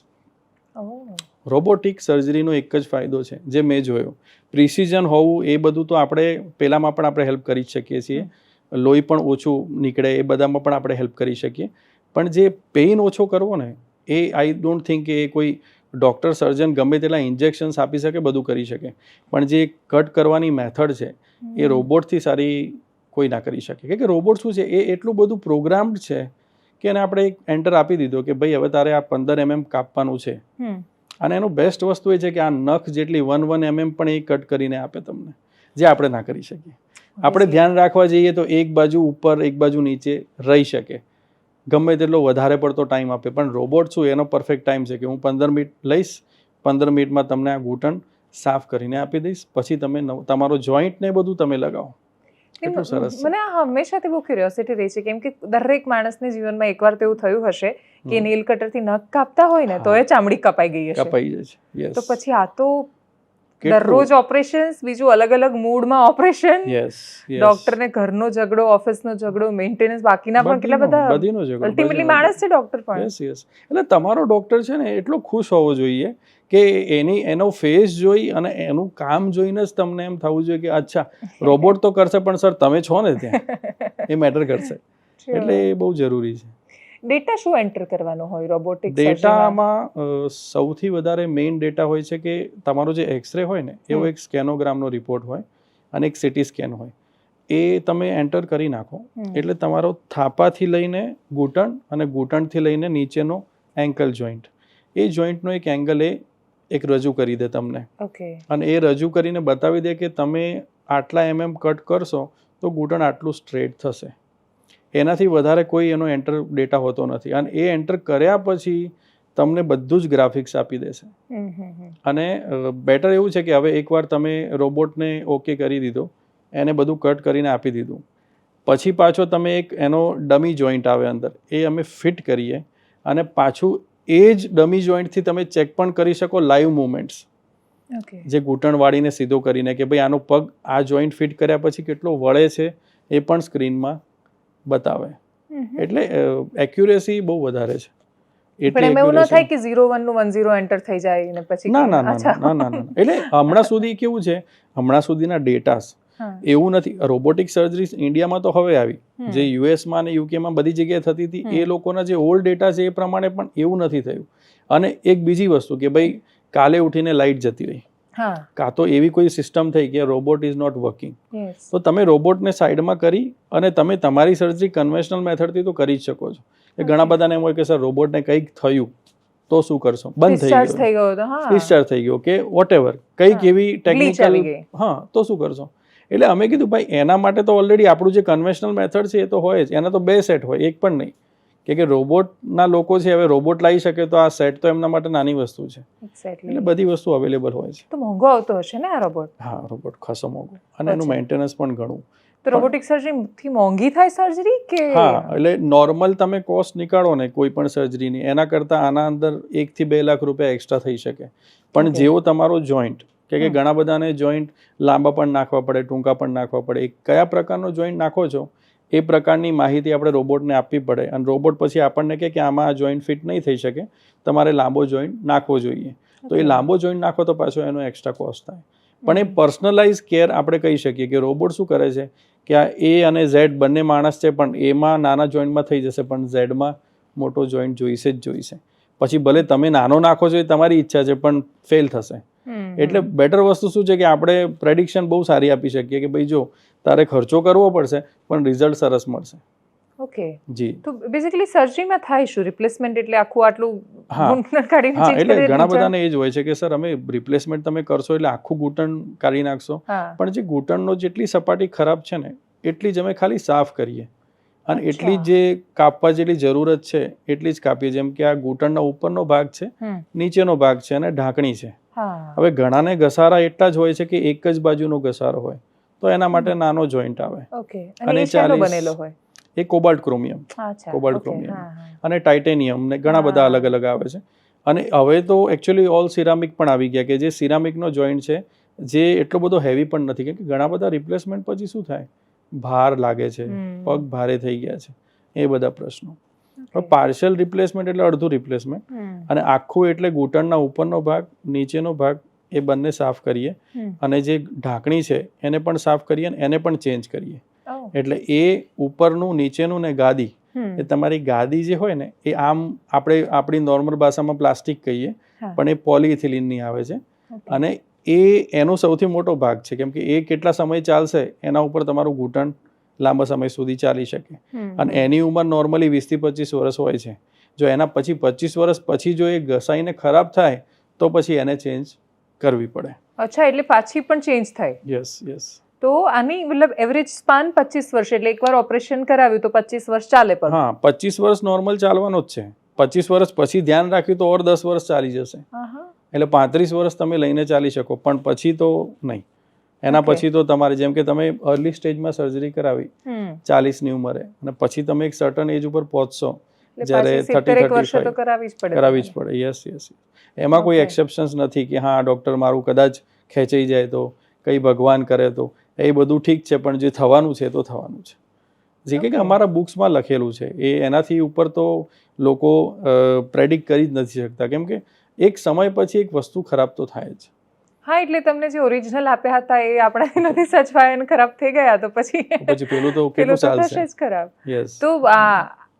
Robotic સર્જરીનો એક જ ફાયદો છે જે મેં જોયો, પ્રિસિઝન હોવું એ બધું તો આપણે પહેલામાં પણ આપણે હેલ્પ કરી શકીએ છીએ, લોહી પણ ઓછું નીકળે એ બધામાં પણ આપણે હેલ્પ કરી શકીએ. પણ જે પેઇન ઓછો કરવો ને એ આઈ ડોન્ટ થિંક કે એ કોઈ ડૉક્ટર સર્જન ગમે તેટલા ઇન્જેક્શન્સ આપી શકે, બધું કરી શકે, પણ જે કટ કરવાની મેથડ છે એ રોબોટથી સારી કોઈ ના કરી શકે. કે રોબોટ શું છે, એ એટલું બધું પ્રોગ્રામ્ડ છે કે એને આપણે એક એન્ટર આપી દીધો કે ભાઈ હવે તારે આ 15 mm કાપવાનું છે, અને એનું બેસ્ટ વસ્તુ એ છે કે આ નખ જેટલી 1 mm પણ એ કટ કરીને આપે તમને, જે આપણે ના કરી શકીએ. આપણે ધ્યાન રાખવા જઈએ તો એક બાજુ ઉપર એક બાજુ નીચે રહી શકે, ગમે તેટલો વધારે પડતો ટાઈમ આપે, પણ રોબોટ શું, એનો પરફેક્ટ ટાઈમ છે કે હું 15 મિનિટ લઈશ, 15 મિનિટમાં તમને આ ઘૂંટણ સાફ કરીને આપી દઈશ, પછી તમે તમારો જોઈન્ટ ને બધું તમે લગાવો. એટલું સરસ છે. મને આ હંમેશાથી બહુ ક્યુરિયોસિટી રહી છે, કેમ કે દરેક માણસને જીવનમાં એકવાર તો એવું થયું હશે કે નેલ કટરથી નખ કાપતા હોય ને તો એ ચામડી કપાઈ ગઈ હશે, કપાઈ જાય છે. યસ. તો પછી આ તો દરરોજ ઓપરેશન્સ, બીજું અલગ અલગ મૂડમાં ઓપરેશન, ડોક્ટરને ઘરનો ઝઘડો, ઓફિસનો ઝઘડો, મેન્ટેનન્સ, બાકીના પણ કેટલા બધા, બધીનો ઝઘડો. અલ્ટિમેટલી માણસ છે ડોક્ટર પણ. Yes yes. એટલે તમારો ડોક્ટર છે ને એટલો ખુશ હોવો જોઈએ કે એનો ફેસ જોઈ અને એનું કામ જોઈને જ તમને એમ થવું જોઈએ કે અચ્છા રોબોટ તો કરશે પણ સર તમે છો ને ત્યાં, એ મેટર કરશે. એટલે એ બહુ જરૂરી છે. ડેટા શું એન્ટર કરવાનો હોય રોબોટિક ડેટામાં? સૌથી વધારે મેઇન ડેટા હોય છે કે તમારો જે એક્સરે હોય ને એવો એક સ્કેનોગ્રામનો રિપોર્ટ હોય અને એક સિટી સ્કેન હોય, એ તમે એન્ટર કરી નાખો એટલે તમારો થાપાથી લઈને ઘૂંટણ અને ઘૂંટણથી લઈને નીચેનો એન્કલ જોઈન્ટ, એ જોઈન્ટનો એક એંગલ એ એક રજૂ કરી દે તમને, અને એ રજૂ કરીને બતાવી દે કે તમે આટલા કટ કરશો તો ઘૂંટણ આટલું સ્ટ્રેટ થશે. એનાથી વધારે કોઈ એનો એન્ટર ડેટા હોતો નથી, અને એ એન્ટર કર્યા પછી તમને બધું જ ગ્રાફિક્સ આપી દેશે. અને બેટર એવું છે કે હવે એકવાર તમે રોબોટને ઓકે કરી દીધો, એને બધું કટ કરીને આપી દીધું, પછી પાછો તમે એક એનો ડમી જોઈન્ટ આવે અંદર, એ અમે ફિટ કરીએ, અને પાછું એ જ ડમી જોઈન્ટથી તમે ચેક પણ કરી શકો લાઈવ મુવમેન્ટ્સ, જે ઘૂંટણ વાળીને સીધો કરીને કે ભાઈ આનો પગ આ જોઈન્ટ ફિટ કર્યા પછી કેટલો વળે છે એ પણ સ્ક્રીનમાં બતાવે. એટલે એક્યુરેસી બહુ વધારે છે. પણ એમ એવું ન થાય કે 01 નું 10 એન્ટર થઈ જાય ને પછી ના. એટલે હમણાં સુધી કેવું છે, હમણાં સુધીના ડેટાસ એવું નથી. રોબોટિક સર્જરી ઇન્ડિયામાં તો હવે આવી, જે યુએસમાં અને યુકેમાં બધી જગ્યાએ થતી હતી, એ લોકોના જે ઓલ્ડ ડેટા છે એ પ્રમાણે પણ એવું નથી થયું. અને એક બીજી વસ્તુ કે ભાઈ કાલે ઉઠીને લાઇટ જતી રહી, કાં તો એવી કોઈ સિસ્ટમ થઈ કે રોબોટ ઇઝ નોટ વર્કિંગ, તો તમે રોબોટને સાઈડમાં કરી અને તમે તમારી સર્જરી કન્વેન્શનલ મેથડથી તો કરી જ શકો છો. એ ઘણા બધાને એમ હોય કે સર રોબોટને કંઈક થયું તો શું કરશો, બંધ થઈ ગયો, ડિસ્ચાર્જ થઈ ગયો કે વોટ એવર, કંઈક એવી ટેકનિકલ, તો શું કરશો? એટલે અમે કીધું ભાઈ એના માટે તો ઓલરેડી આપણું જે કન્વેન્શનલ મેથડ છે એ તો હોય જ, એના તો 2 સેટ હોય, એક પણ નહીં. કે રોબોટના લોકો છે, હવે રોબોટ લાવી શકે તો આ સેટ તો એમના માટે નાની વસ્તુ છે. એટલે બધી વસ્તુ અવેલેબલ હોય છે. તો મોંઘો આવતો હશે ને આ રોબોટ? હા, રોબોટ ખાસો મોંઘો, અને એનું મેન્ટેનન્સ પણ ઘણું. તો રોબોટિક સર્જરી થી મોંઘી થાય સર્જરી કે? હા, એટલે નોર્મલ તમે કોસ્ટ નીકાળો ને કોઈ પણ સર્જરીની, એના કરતાં આના અંદર 1 થી 2 લાખ રૂપિયા એક્સ્ટ્રા થઈ શકે. પણ જેવો તમારો જોઈન્ટ, કે ઘણા બધાને જોઈન્ટ લાંબા પણ નાખવા પડે, ટૂંકા પણ નાખવા પડે, કયા પ્રકારનો જોઈન્ટ નાખો છો એ પ્રકારની માહિતી આપણે રોબોટને આપવી પડે, અને રોબોટ પછી આપણને કહે કે આમાં આ જોઈન્ટ ફિટ નહીં થઈ શકે, તમારે લાંબો જોઈન્ટ નાખવો જોઈએ. તો એ લાંબો જોઈન્ટ નાખો તો પાછો એનો એક્સ્ટ્રા કોસ્ટ થાય. પણ એ પર્સનલાઇઝ કેર આપણે કહી શકીએ કે રોબોટ શું કરે છે કે આ એ અને ઝેડ બંને માણસ છે, પણ એમાં નાના જોઈન્ટમાં થઈ જશે, પણ ઝેડમાં મોટો જોઈન્ટ જોઈશે જ જોઈશે. પછી ભલે તમે નાનો નાખો છો એ તમારી ઈચ્છા છે, પણ ફેલ થશે. એટલે બેટર વસ્તુ શું છે કે આપણે પ્રેડિક્શન બહુ સારી આપી શકીએ કે ભાઈ જો તારે ખર્ચો કરવો પડશે પણ રિઝલ્ટ સરસ મળશે. ઓકે જી. તો બેઝિકલી સર્જરીમાં થાય શું? રિપ્લેસમેન્ટ એટલે આખું આટલું ઘૂંટણ કાઢીને હા, એટલે ઘણા બધાને એ જ હોય છે કે સર અમે રિપ્લેસમેન્ટ તમે કરશો એટલે આખું ઘૂંટણ કાઢી નાખશો, પણ જે ઘૂંટણનો જેટલી સપાટી ખરાબ છે ને એટલી જ અમે ખાલી સાફ કરીએ, અને એટલી જે કાપવા જેટલી જરૂરત છે એટલી જ કાપીએ. જેમ કે આ ઘૂંટણનો ઉપરનો ભાગ છે, નીચેનો ભાગ છે અને ઢાંકણી છે. હવે ઘણાને ઘસારા એટલા જ હોય છે કે એક જ બાજુનો ઘસારો હોય, તો એના માટે નાનો જોઈન્ટ આવે. અને શેનો બનેલો હોય? એ કોબાલ્ટ ક્રોમિયમ અને ટાઇટેનિયમ ને ઘણા બધા અલગ અલગ આવે છે. અને હવે તો એકચ્યુઅલી ઓલ સિરામિક પણ આવી ગયા, કે જે સિરામિકનો જોઈન્ટ છે, જે એટલો બધો હેવી પણ નથી. કેમ કે ઘણા બધા રિપ્લેસમેન્ટ પછી શું થાય, ભાર લાગે છે, પગ ભારે થઈ ગયા છે, એ બધા પ્રશ્નો. પાર્શિયલ રિપ્લેસમેન્ટ એટલે અડધું રિપ્લેસમેન્ટ, અને આખું એટલે ઘૂંટણના ઉપરનો ભાગ, નીચેનો ભાગ એ બંને સાફ કરીએ, અને જે ઢાંકણી છે એને પણ સાફ કરીએ, અને એને પણ ચેન્જ કરીએ. એટલે એ ઉપરનું, નીચેનું ને ગાદી એ તમારી ગાદી જે હોય ને એ આમ આપણી નોર્મલ ભાષામાં પ્લાસ્ટિક કહીએ, પણ એ પોલીઇથિલિનની આવે છે. અને એનો સૌથી મોટો ભાગ છે, કેમ કે એ કેટલા સમય ચાલશે એના ઉપર તમારું ઘૂંટણ લાંબા સમય સુધી ચાલી શકે. અને એની ઉંમર નોર્મલી 20 થી 25 વર્ષ હોય છે. જો એના પછી 25 વર્ષ પછી જો એ ઘસાઈને ખરાબ થાય તો પછી એને ચેન્જ કરવી પડે. અચ્છા, એટલે પાછી પણ ચેન્જ થાય? યસ. તો આની મતલબ એવરેજ સ્પાન 25 વર્ષ, એટલે એકવાર ઓપરેશન કરાવ્યું તો 25 વર્ષ ચાલે પગ? હા, 25 વર્ષ નોર્મલ ચાલવાનો જ છે. 25 વર્ષ પછી ધ્યાન રાખ્યું તો ઓર 10 વર્ષ ચાલી જશે. એટલે 35 વર્ષ તમે લઈને ચાલી શકો, પણ પછી તો નહીં. એના પછી તો તમારે, જેમ કે તમે અર્લી સ્ટેજમાં સર્જરી કરાવી 40ની ઉંમરે, અને પછી તમે એક સર્ટન એજ ઉપર પહોંચશો જ્યારે 30-35 કરાવી જ પડે. યસ. એમાં કોઈ એક્સેપ્શન્સ નથી કે હા ડૉક્ટર મારું કદાચ ખેંચાઈ જાય તો, કંઈ ભગવાન કરે તો, એ બધું ઠીક છે, પણ જે થવાનું છે તો થવાનું છે. જે કે અમારા બુક્સમાં લખેલું છે એ એનાથી ઉપર તો લોકો પ્રેડિક્ટ કરી જ નથી શકતા, કેમ કે એક સમય પછી એક વસ્તુ ખરાબ તો થાય જ. હા, એટલે તમને જે ઓરિજિનલ આપ્યા હતા એ આપણા નથી સચવાયા અને ખરાબ થઈ ગયા તો પછી પેલું તો કેટલું ચાલશે જ ખરાબ. યસ. તો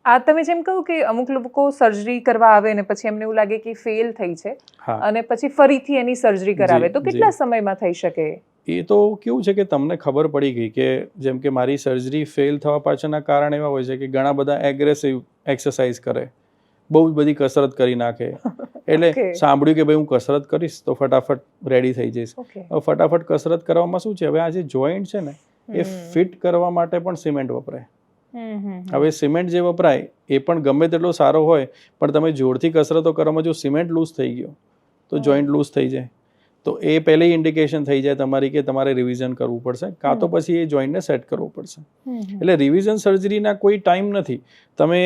આ તમે જેમ કહ્યું કે અમુક લોકો સર્જરી કરવા આવે ને પછી એમને એવું લાગે કે ફેલ થઈ છે અને પછી ફરીથી એની સર્જરી કરાવે, તો કેટલા સમયમાં થઈ શકે? એ તો કેવું છે કે તમને ખબર પડી ગઈ કે જેમ કે મારી સર્જરી ફેલ થવા પાછળના કારણ એવા હોય છે કે ઘણા બધા એગ્રેસિવ એક્સરસાઇઝ કરે, બહુ બધી કસરત કરી નાખે. એટલે સાંભળ્યું કે ભાઈ હું કસરત કરીશ તો ફટાફટ રેડી થઈ જઈશ. ફટાફટ કસરત કરવામાં શું છે, હવે આ જે જોઈન્ટ છે ને એ ફિટ કરવા માટે પણ સિમેન્ટ વપરાય. હવે સિમેન્ટ જે વપરાય એ પણ ગમે તેટલો સારો હોય, પણ તમે જોરથી કસરતો કરવામાં જો સિમેન્ટ લૂઝ થઈ ગયો તો જોઈન્ટ લૂઝ થઈ જાય. તો એ પહેલી ઇન્ડિકેશન થઈ જાય તમારી કે તમારે રિવિઝન કરવું પડશે, કાં તો પછી એ જોઈન્ટને સેટ કરવું પડશે. એટલે રિવિઝન સર્જરીના કોઈ ટાઈમ નથી. તમે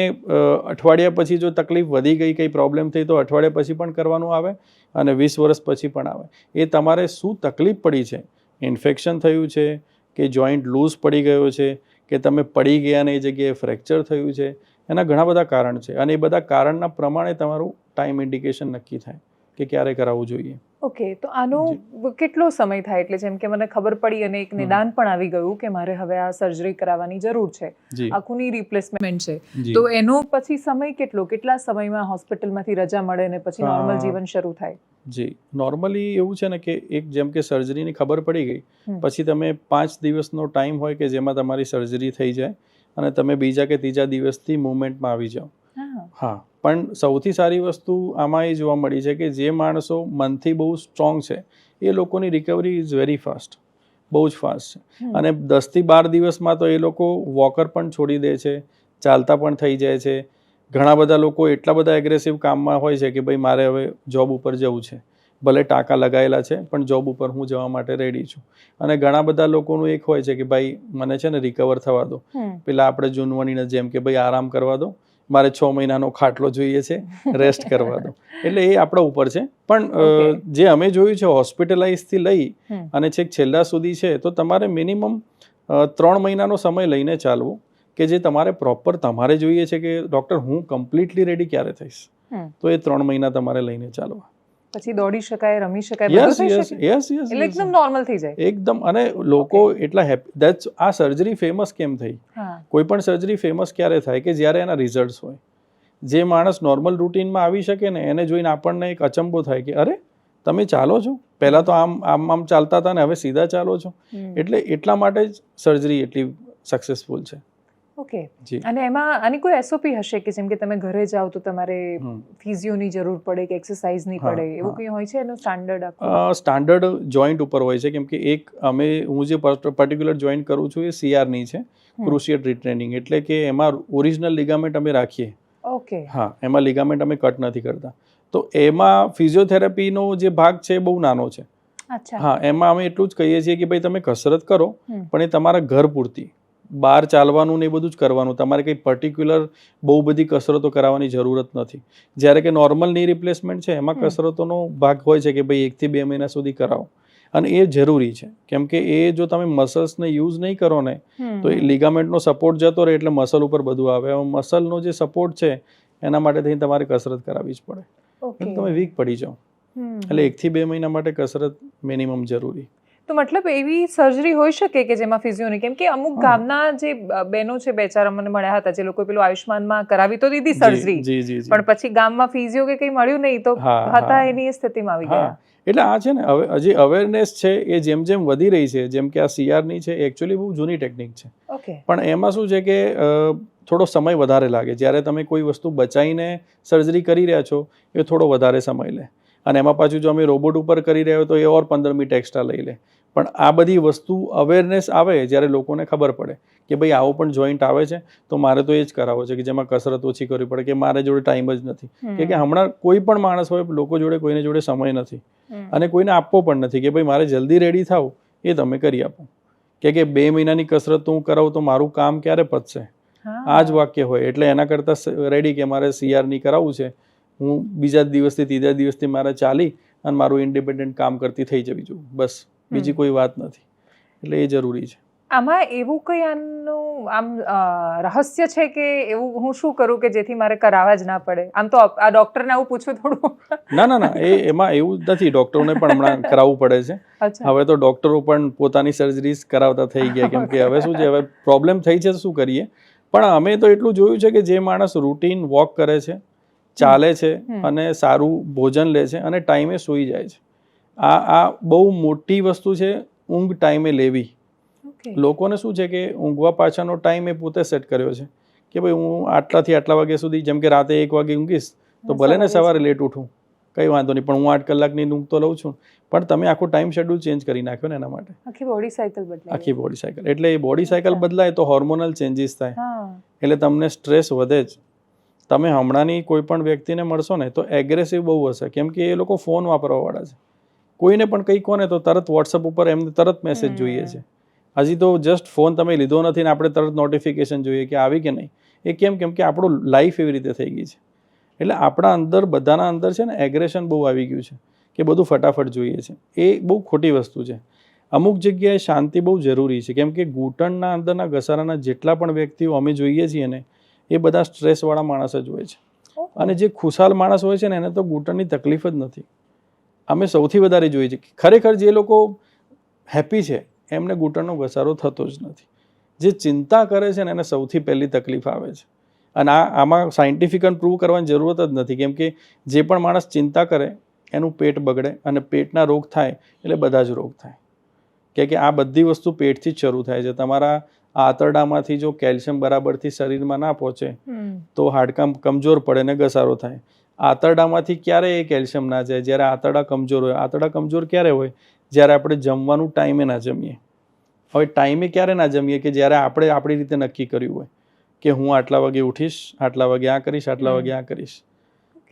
અઠવાડિયા પછી જો તકલીફ વધી ગઈ, કંઈ પ્રોબ્લેમ થઈ તો અઠવાડિયા પછી પણ કરવાનું આવે અને 20 વર્ષ પછી પણ આવે. એ તમારે શું તકલીફ પડી છે, ઇન્ફેક્શન થયું છે કે જોઈન્ટ લૂઝ પડી ગયો છે કે તમે પડી ગયા ને એ જગ્યાએ ફ્રેક્ચર થયું છે, એના ઘણા બધા કારણ છે. અને એ બધા કારણના પ્રમાણે તમારું ટાઈમ ઇન્ડિકેશન નક્કી થાય કે ક્યારે કરાવવું જોઈએ. ઓકે, તો આનો કેટલો સમય થાય? એટલે જેમ કે મને ખબર પડી અને એક નિદાન પણ આવી ગયું કે મારે હવે આ સર્જરી કરાવવાની જરૂર છે, આખું ની રિપ્લેસમેન્ટ છે, તો એનો પછી સમય કેટલા સમયમાં હોસ્પિટલમાંથી રજા મળે ને પછી નોર્મલ જીવન શરૂ થાય? જી, નોર્મલી એવું છે ને કે એક જેમ કે સર્જરીની ખબર પડી ગઈ પછી તમે 5 દિવસનો ટાઈમ હોય કે જેમાં તમારી સર્જરી થઈ જાય અને તમે બીજા કે ત્રીજા દિવસથી મૂવમેન્ટમાં આવી જાઓ. હા, પણ સૌથી સારી વસ્તુ આમાં એ જોવા મળી છે કે જે માણસો મનથી બહુ સ્ટ્રોંગ છે એ લોકોની રિકવરી ઇઝ વેરી ફાસ્ટ, બહુ જ ફાસ્ટ છે. અને 10 થી 12 દિવસમાં તો એ લોકો વોકર પણ છોડી દે છે, ચાલતા પણ થઈ જાય છે. ઘણા બધા લોકો એટલા બધા એગ્રેસિવ કામમાં હોય છે કે ભાઈ મારે હવે જોબ ઉપર જવું છે, ભલે ટાંકા લગાવેલા છે પણ જોબ ઉપર હું જવા માટે રેડી છું. અને ઘણા બધા લોકોનું એક હોય છે કે ભાઈ મને છે ને રિકવર થવા દો, પેલા આપણે જૂનવાણીને જેમ કે ભાઈ આરામ કરવા દો, મારે 6 મહિનાનો ખાટલો જોઈએ છે, રેસ્ટ કરવા દો. એટલે એ આપણા ઉપર છે. પણ જે અમે જોયું છે હોસ્પિટલાઇઝથી લઈ અને છેક છેલ્લા સુધી છે તો તમારે મિનિમમ 3 મહિનાનો સમય લઈને ચાલવું કે જે તમારે પ્રોપર તમારે જોઈએ છે કે ડૉક્ટર હું કમ્પ્લીટલી રેડી ક્યારે થઈશ, તો એ 3 મહિના તમારે લઈને ચાલવા. પછી દોડી શકાય, રમી શકાય, યસ એટલે એકદમ નોર્મલ થઈ જાય એકદમ. અને લોકો એટલા હેપી. દેટ્સ આ સર્જરી ફેમસ કેમ થઈ? કોઈ પણ સર્જરી ફેમસ ક્યારે થાય કે જ્યારે એના રિઝલ્ટ્સ હોય. જે માણસ નોર્મલ રૂટીનમાં આવી શકે ને એને જોઈને આપણને એક અચંબો થાય કે અરે તમે ચાલો છો, પહેલા તો આમ ચાલતા હતા ને હવે સીધા ચાલો છો. એટલે એટલા માટે જ સર્જરી એટલી સક્સેસફુલ છે. ઓકે. અને એમાં આની કોઈ એસઓપી હશે કે જેમ કે તમે ઘરે જાઓ તો તમારે ફિઝિયોની જરૂર પડે કે એક્સરસાઇઝની પડે, એવું કંઈ હોય છે એનો સ્ટાન્ડર્ડ? સ્ટાન્ડર્ડ જોઈન્ટ ઉપર હોય છે, કેમ કે હું જે પર્ટિક્યુલર જોઈન્ટ કરું છું એ CRની છે, ક્રુશિયેટ રિટ્રેનિંગ, એટલે કે એમાં ઓરિજિનલ લિગામેન્ટ અમે રાખીએ. ઓકે. હા, એમાં લિગામેન્ટ અમે કટ નથી કરતા. તો એમાં ફિઝિયોથેરાપીનો જે ભાગ છે એ બહુ નાનો છે. હા, એમાં અમે એટલું જ કહીએ છીએ કે ભાઈ તમે કસરત કરો પણ એ તમારા ઘર પૂરતી, બહાર ચાલવાનું ને એ બધું જ કરવાનું. તમારે કંઈ પર્ટિક્યુલર બહુ બધી કસરતો કરાવવાની જરૂરત નથી. જ્યારે કે નોર્મલ ની રિપ્લેસમેન્ટ છે એમાં કસરતોનો ભાગ હોય છે કે ભાઈ 1 થી 2 મહિના સુધી કરાવો, અને એ જરૂરી છે. કેમ કે એ જો તમે મસલ્સને યુઝ નહીં કરો ને તો એ લિગામેન્ટનો સપોર્ટ જતો રહે એટલે મસલ ઉપર બધું આવે. મસલનો જે સપોર્ટ છે એના માટે થઈને તમારે કસરત કરાવવી જ પડે, તમે વીક પડી જાઓ. એટલે 1 થી 2 મહિના માટે કસરત મિનિમમ જરૂરી. તો મતલબ એવી સર્જરી હોઈ શકે કે જેમાં ફિઝિયોની, કેમ કે અમુક ગામના જે બહેનો છે, બે ચાર મને મળ્યા હતા, જે લોકો પેલું આયુષ્માનમાં કરાવી તો દીધી સર્જરી, પણ પછી ગામમાં ફિઝિયો કે કંઈ મળ્યું નહીં તો હતા એની સ્થિતિમાં આવી ગયા. એટલે આ છે ને, હવે હજી અવેરનેસ છે એ જેમ જેમ વધી રહી છે, જેમ કે આ CRની છે એકચ્યુઅલી બહુ જૂની ટેકનિક છે, પણ એમાં શું છે કે થોડો સમય વધારે લાગે. જ્યારે તમે કોઈ વસ્તુ બચાવીને સર્જરી કરી રહ્યા છો એ થોડો વધારે સમય લે, અને એમાં પાછું જો અમે રોબોટ ઉપર કરી રહ્યા હોય તો એ ઓર 15 મિનિટ એક્સ્ટ્રા લઈ લે. પણ આ બધી વસ્તુ અવેરનેસ આવે જ્યારે લોકોને ખબર પડે કે ભાઈ આવો પણ જોઈન્ટ આવે છે તો મારે તો એ જ કરાવો છે કે જેમાં કસરત ઓછી કરવી પડે, કે મારે જોડે ટાઈમ જ નથી, કે હમણાં કોઈ પણ માણસ હોય, લોકો જોડે કોઈને જોડે સમય નથી અને કોઈને આપવો પણ નથી કે ભાઈ મારે જલ્દી રેડી થાવ એ તમે કરી આપો, કે 2 મહિનાની કસરત હું કરાવું તો મારું કામ ક્યારે પતશે, આ જ વાક્ય હોય. એટલે એના કરતાં રેડી કે મારે CRની કરાવવું છે, હું બીજા દિવસથી ત્રીજા દિવસથી મારે ચાલી અને મારું ઇન્ડિપેન્ડન્ટ કામ કરતી થઈ જવી જોઈએ, બસ બીજી કોઈ વાત નથી. એટલે એ જરૂરી છે. આમાં એવું કંઈ આનું આમ રહસ્ય છે કે એવું હું શું કરું કે જેથી મારે કરાવવા જ ના પડે? આમ તો આ ડોક્ટરને આવું પૂછવું થોડું ના એમાં એવું જ નથી. ડોક્ટરોને પણ હમણાં કરાવવું પડે છે. હવે તો ડોક્ટરો પણ પોતાની સર્જરીઝ કરાવતા થઈ ગયા, કેમ કે હવે શું છે, હવે પ્રોબ્લેમ થઈ છે તો શું કરીએ. પણ અમે તો એટલું જોયું છે કે જે માણસ રૂટીન વોક કરે છે, ચાલે છે અને સારું ભોજન લે છે અને ટાઈમે સૂઈ જાય છે, આ બહુ મોટી વસ્તુ છે. ઊંઘ ટાઈમે લેવી. લોકોને શું છે કે ઊંઘવા પાછળનો ટાઈમ એ પોતે સેટ કર્યો છે કે ભાઈ હું આટલાથી આટલા વાગ્યા સુધી, જેમ કે રાતે 1 વાગે ઊંઘીશ તો ભલે ને સવારે લેટ ઉઠું, કંઈ વાંધો નહીં, પણ હું 8 કલાકની ઊંઘ તો લઉં છું. પણ તમે આખું ટાઈમ શેડ્યુલ ચેન્જ કરી નાખ્યો ને એના માટે. આખી બોડી સાયકલ બદલાય. આખી બોડી સાયકલ એટલે એ બોડી સાયકલ બદલાય તો હોર્મોનલ ચેન્જીસ થાય, એટલે તમને સ્ટ્રેસ વધે જ. તમે હમણાંની કોઈ પણ વ્યક્તિને મળશો ને તો એગ્રેસિવ બહુ હશે, કેમ કે એ લોકો ફોન વાપરવાવાળા છે. કોઈને પણ કંઈ કોને તો તરત વોટ્સઅપ ઉપર એમને તરત મેસેજ જોઈએ છે. હજી તો જસ્ટ ફોન તમે લીધો નથી ને આપણે તરત નોટિફિકેશન જોઈએ કે આવી કે નહીં. એ કેમ કે આપણું લાઈફ એવી રીતે થઈ ગઈ છે. એટલે આપણા અંદર, બધાના અંદર છે ને એગ્રેશન બહુ આવી ગયું છે કે બધું ફટાફટ જોઈએ છે. એ બહુ ખોટી વસ્તુ છે. અમુક જગ્યાએ શાંતિ બહુ જરૂરી છે, કેમ કે ઘૂંટણના અંદરના ઘસારાના જેટલા પણ વ્યક્તિઓ અમે જોઈએ છીએ ને એ બધા સ્ટ્રેસવાળા માણસ જ હોય છે. અને જે ખુશાલ માણસ હોય છે ને એને તો ઘૂંટણની તકલીફ જ નથી. અમે સૌથી વધારે જોઈએ છે. ખરેખર જે લોકો હેપી છે એમને ઘૂંટણનો ઘસારો થતો જ નથી. જે ચિંતા કરે છે ને એને સૌથી પહેલી તકલીફ આવે છે. અને આમાં સાયન્ટિફિક પ્રૂવ કરવાની જરૂરત જ નથી, કેમ કે જે પણ માણસ ચિંતા કરે એનું પેટ બગડે, અને પેટના રોગ થાય એટલે બધા જ રોગ થાય. કે આ બધી વસ્તુ પેટથી જ શરૂ થાય છે. તમારા આંતરડામાંથી જો કેલ્શિયમ બરાબરથી શરીરમાં ના પહોંચે તો હાડકાં કમજોર પડે ને ઘસારો થાય. આંતરડામાંથી ક્યારે એ કેલ્શિયમ ના જાય? જ્યારે આંતરડા કમજોર હોય. આંતરડા કમજોર ક્યારે હોય? જ્યારે આપણે જમવાનું ટાઈમે ના જમીએ. હવે ટાઈમે ક્યારે ના જમીએ? કે જ્યારે આપણે આપણી રીતે નક્કી કર્યું હોય કે હું આટલા વાગે ઉઠીશ, આટલા વાગે આ કરીશ, આટલા વાગે આ કરીશ.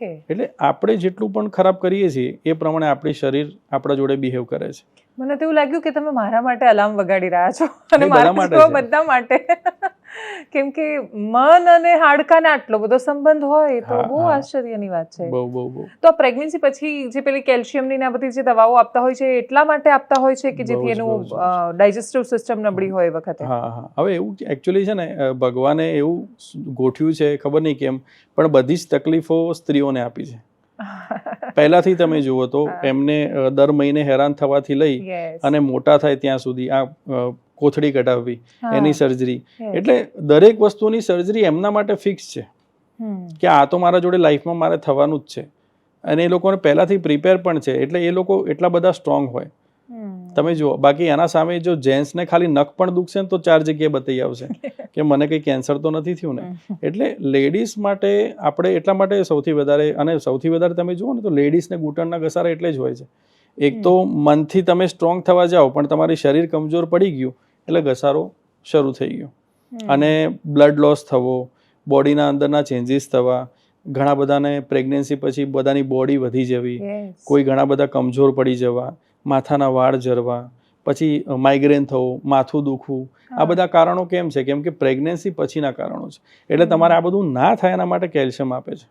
એટલે આપણે જેટલું પણ ખરાબ કરીએ છીએ એ પ્રમાણે આપણું શરીર આપણા જોડે બિહેવ કરે છે. મને તો એવું લાગ્યું કે તમે મારા માટે અલાર્મ વગાડી રહ્યા છો, અને મારા બધા માટે, કેમ કે મન અને હાડકાને આટલો બધો સંબંધ હોય તો બહુ આશ્ચર્યની વાત છે. તો આ પ્રેગ્નન્સી પછી જે પેલી કેલ્શિયમની ને બધી જે દવાઓ આપતા હોય છે એટલા માટે આપતા હોય છે કે જેથી એનું ડાયજેસ્ટિવ સિસ્ટમ નબળી હોય વખતે? હવે એવું એકચ્યુઅલી છે ને, ભગવાને એવું ગોઠવ્યું છે, ખબર નહીં કેમ, પણ બધી જ તકલીફો સ્ત્રીઓને આપી છે. પહેલાથી તમે જુઓ તો એમને દર મહિને હેરાન થવાથી લઈ અને મોટા થાય ત્યાં સુધી આ કોથળી કઢાવવી, એની સર્જરી, એટલે દરેક વસ્તુની સર્જરી એમના માટે ફિક્સ છે કે આ તો મારા જોડે લાઈફમાં મારે થવાનું જ છે. અને એ લોકોને પહેલાથી પ્રિપેર પણ છે, એટલે એ લોકો એટલા બધા સ્ટ્રોંગ હોય. તમે જુઓ, બાકી એના સામે જો જેન્ટ્સને ખાલી નખ પણ દુખશે ને તો 4 જગ્યાએ બતાવી આવશે કે મને કંઈ કેન્સર તો નથી થયું ને. એટલે લેડીઝ માટે આપણે એટલા માટે સૌથી વધારે, અને સૌથી વધારે તમે જુઓ ને તો લેડીઝને ઘૂંટણના ઘસારા એટલે જ હોય છે. એક તો મનથી તમે સ્ટ્રોંગ થવા જાઓ પણ તમારી શરીર કમજોર પડી ગયું એટલે ઘસારો શરૂ થઈ ગયો. અને બ્લડ લોસ થવો, બોડીના અંદરના ચેન્જીસ થવા, ઘણા બધાને પ્રેગ્નન્સી પછી બધાની બોડી વધી જવી, કોઈ ઘણા બધા કમજોર પડી જવા, માથાના વાળ ઝરવા, પછી માઇગ્રેન થવું, માથું દુખવું, આ બધા કારણો કેમ છે? કેમ કે પ્રેગ્નન્સી પછીના કારણો છે. એટલે તમારે આ બધું ના થાય એના માટે કેલ્શિયમ આપે છે.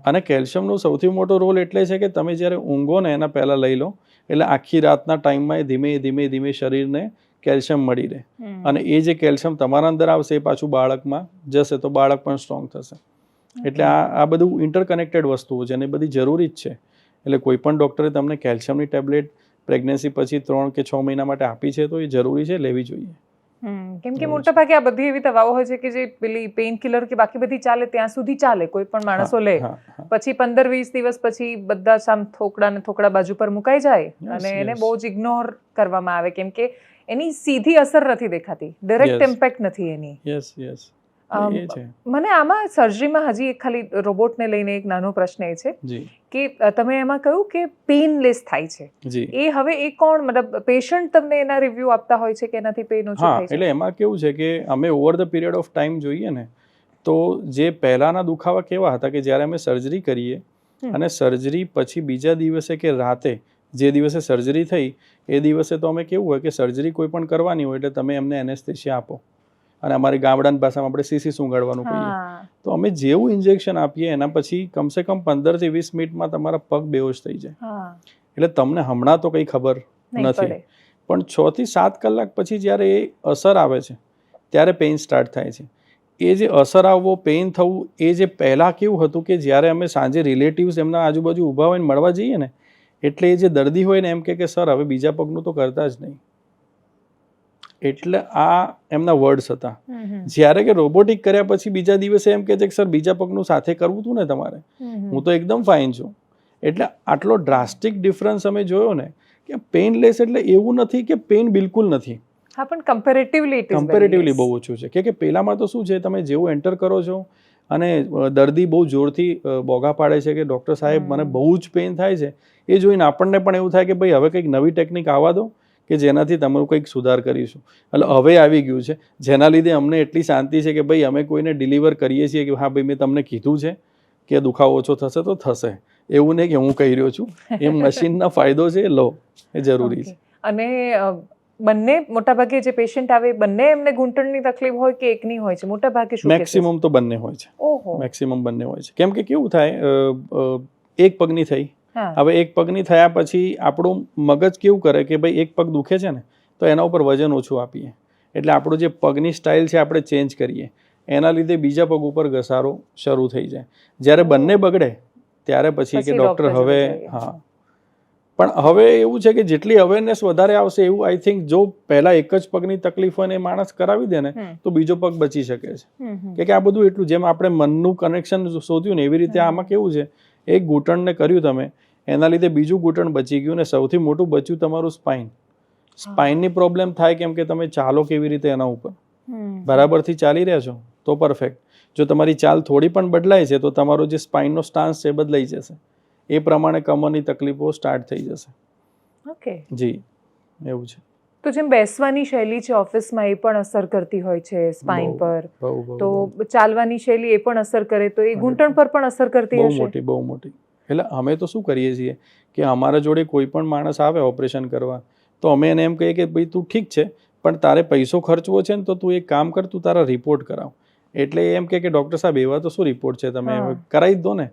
અને કેલ્શિયમનો સૌથી મોટો રોલ એટલે છે કે તમે જ્યારે ઊંઘો ને એના પહેલાં લઈ લો, એટલે આખી રાતના ટાઈમમાં ધીમે ધીમે ધીમે શરીરને કેલ્શિયમ મળી રહે. અને એ જે કેલ્શિયમ તમારા અંદર આવશે એ પાછું બાળકમાં જશે તો બાળક પણ સ્ટ્રોંગ થશે. એટલે આ બધું ઇન્ટરકનેક્ટેડ વસ્તુઓ છે અને બધી જરૂરી જ છે. એટલે કોઈ પણ ડૉક્ટરે તમને કેલ્શિયમની ટેબ્લેટ પ્રેગ્નન્સી પછી 3 કે 6 મહિના માટે આપી છે તો એ જરૂરી છે, લેવી જોઈએ. કેમ કે મોટા ભાગે આ બધી એવી દવાઓ હોય છે કે જે પેલી પેઇન કિલર કે બાકી બધી ચાલે ત્યાં સુધી ચાલે, કોઈ પણ માણસો લે, પછી 15-20 દિવસ પછી બધા સામ થોકડા ને થોકડા બાજુ પર મુકાઈ જાય અને એને બહુ જ ઇગ્નોર કરવામાં આવે કેમ કે એની સીધી અસર નથી દેખાતી, ડાયરેક્ટ ઇમ્પેક્ટ નથી એની. મને આમાં સર્જરીમાં હજી એક ખાલી રોબોટને લઈને એક નાનો પ્રશ્ન એ છે કે તમે એમાં કહ્યું કે પેઇનલેસ થાય છે, એ હવે એ કોણ, મતલબ પેશન્ટ તમને એના રિવ્યુ આપતા હોય છે કે એનાથી પેઇન ઓછું થાય છે? એટલે એમાં કેવું છે કે અમે over the period of time જોઈએ ને તો જે પહેલાના દુખાવા કેવા હતા કે જ્યારે અમે સર્જરી કરીએ અને સર્જરી પછી બીજા દિવસે કે રાતે, જે દિવસે સર્જરી થઈ એ દિવસે તો અમે કેવું હોય કે સર્જરી કોઈ પણ કરવાની હોય એટલે તમે એમને એનેસ્થેસિયા આપો અને અમારી ગામડાની ભાષામાં આપણે સીસી સૂંઘાડવાનું કહીએ, તો અમે જેવું ઇન્જેક્શન આપીએ એના પછી કમસે કમ 15 થી 20 મિનિટમાં તમારા પગ બેહોશ થઈ જાય. એટલે તમને હમણાં તો કંઈ ખબર નથી, પણ 6 થી 7 કલાક પછી જ્યારે એ અસર આવે છે ત્યારે પેઇન સ્ટાર્ટ થાય છે. એ જે અસર આવવો, પેઇન થવું, એ જે પહેલાં કેવું હતું કે જ્યારે અમે સાંજે રિલેટિવ્સ એમના આજુબાજુ ઊભા હોય ને મળવા જઈએ ને એટલે એ જે દર્દી હોય ને એમ કે સર હવે બીજા પગનું તો કરતા જ નહીં, એટલે આ એમના વર્ડ્સ હતા. જ્યારે કે રોબોટિક કર્યા પછી બીજા દિવસે એમ કે છે કે સર બીજા પગનું સાથે કરવું હતું ને તમારે, હું તો એકદમ ફાઇન છું. એટલે આટલો ડ્રાસ્ટિક ડિફરન્સ અમે જોયો ને કે પેઇનલેસ એટલે એવું નથી કે પેઇન બિલકુલ નથી, પણ કમ્પેરેટિવલી બહુ ઓછું છે. કે પહેલામાં તો શું છે, તમે જેવું એન્ટર કરો છો અને દર્દી બહુ જોરથી બોગા પાડે છે કે ડૉક્ટર સાહેબ મને બહુ જ પેઇન થાય છે, એ જોઈને આપણને પણ એવું થાય કે ભાઈ હવે કંઈક નવી ટેકનિક આવવા દો કે જેનાથી તમારું કંઈક સુધાર કરીશું. એટલે હવે આવી ગયું છે જેના લીધે અમને એટલી શાંતિ છે કે ભાઈ અમે કોઈને ડિલિવર કરીએ છીએ કે હા ભાઈ મેં તમને કીધું છે કે દુખાવો ઓછો થશે તો થશે, એવું નહીં કે હું કહી રહ્યો છું. એ મશીનનો ફાયદો છે, લો, એ જરૂરી છે. અને બંને મોટાભાગે જે પેશન્ટ આવે બંને એમને ઘૂંટણની તકલીફ હોય કે એકની હોય છે? મોટાભાગે શું? મેક્સિમમ તો બંને હોય છે. મેક્સિમમ બંને હોય છે. કેમ કે કેવું થાય, એક પગની થઈ, હવે એક પગની થયા પછી આપણું મગજ કેવું કરે કે ભાઈ એક પગ દુખે છે ને તો એના ઉપર વજન ઓછું આપીએ, એટલે આપણું જે પગની સ્ટાઇલ છે આપણે ચેન્જ કરીએ, એના લીધે બીજા પગ ઉપર ઘસારો શરૂ થઈ જાય. જ્યારે બંને બગડે ત્યારે પછી કે ડૉક્ટર હવે પણ હવે એવું છે કે જેટલી અવેરનેસ વધારે આવશે એવું આઈ થિંક જો પહેલા એક જ પગની તકલીફ હોય ને એ માણસ કરાવી દે ને તો બીજો પગ બચી શકે છે. કે આ બધું એટલું જેમ આપણે મનનું કનેક્શન શોધ્યું ને એવી રીતે આમાં કેવું છે, એક ઘૂંટણને કર્યું તમે એના લીધે બીજું ઘૂંટણ બચી ગયું ને સૌથી મોટું બચ્યું તમારું સ્પાઇન. સ્પાઇનની પ્રોબ્લેમ થાય કેમ કે તમે ચાલો કેવી રીતે એના ઉપર, બરાબરથી ચાલી રહ્યા છો તો પરફેક્ટ, જો તમારી ચાલ થોડી પણ બદલાય છે તો તમારો જે સ્પાઇનનો સ્ટાન્સ છે બદલાઈ જશે, એ પ્રમાણે કમરની તકલીફો સ્ટાર્ટ થઈ જશે. ઓકે જી, એવું છે. તો જેમ બેસવાની શૈલી છે ઓફિસમાં એ પણ અસર કરતી હોય છે સ્પાઇન પર, તો ચાલવાની શૈલી એ પણ અસર કરે તો એ ઘૂંટણ પર પણ અસર કરતી હશે? બહુ મોટી. એટલે અમે તો શું કરીએ છીએ કે અમારા જોડે કોઈ પણ માણસ આવે ઓપરેશન કરવા તો અમે એને એમ કહીએ કે ભાઈ તું ઠીક છે પણ તારે પૈસો ખર્ચવો છે ને તો તું એક કામ કર, તું તારા રિપોર્ટ કરાવ. એટલે એમ કે ડૉક્ટર સાહેબ એવા તો શું રિપોર્ટ છે, તમે કરાવી જ દો ને.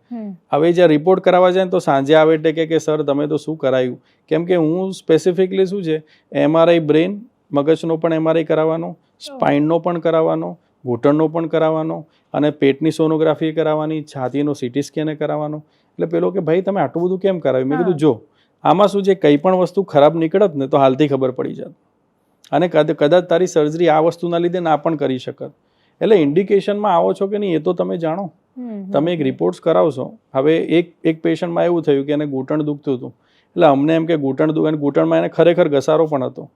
હવે જ્યાં રિપોર્ટ કરાવવા જાય તો સાંજે આવે એટલે કે સર તમે તો શું કરાવ્યું, કેમ કે હું સ્પેસિફિકલી શું છે MRI બ્રેન મગજનો પણ MRI કરાવવાનો, સ્પાઇનનો પણ કરાવવાનો, ઘૂંટણનો પણ કરાવવાનો અને પેટની સોનોગ્રાફી કરાવવાની, છાતીનો CT સ્કેન કરાવવાનો. એટલે પેલો કે ભાઈ તમે આટલું બધું કેમ કરાવ્યું? મેં કીધું જો આમાં શું છે, કંઈ પણ વસ્તુ ખરાબ નીકળત ને તો હાલથી ખબર પડી જાત અને કદાચ તારી સર્જરી આ વસ્તુના લીધે ના પણ કરી શકત. એટલે ઇન્ડિકેશનમાં આવો છો કે નહીં એ તો તમે જાણો, તમે એક રિપોર્ટ્સ કરાવશો. હવે એક પેશન્ટમાં એવું થયું કે એને ઘૂંટણ દુખતું હતું, એટલે અમને એમ કે ઘૂંટણ દુખે, ઘૂંટણમાં એને ખરેખર ઘસારો પણ હતો.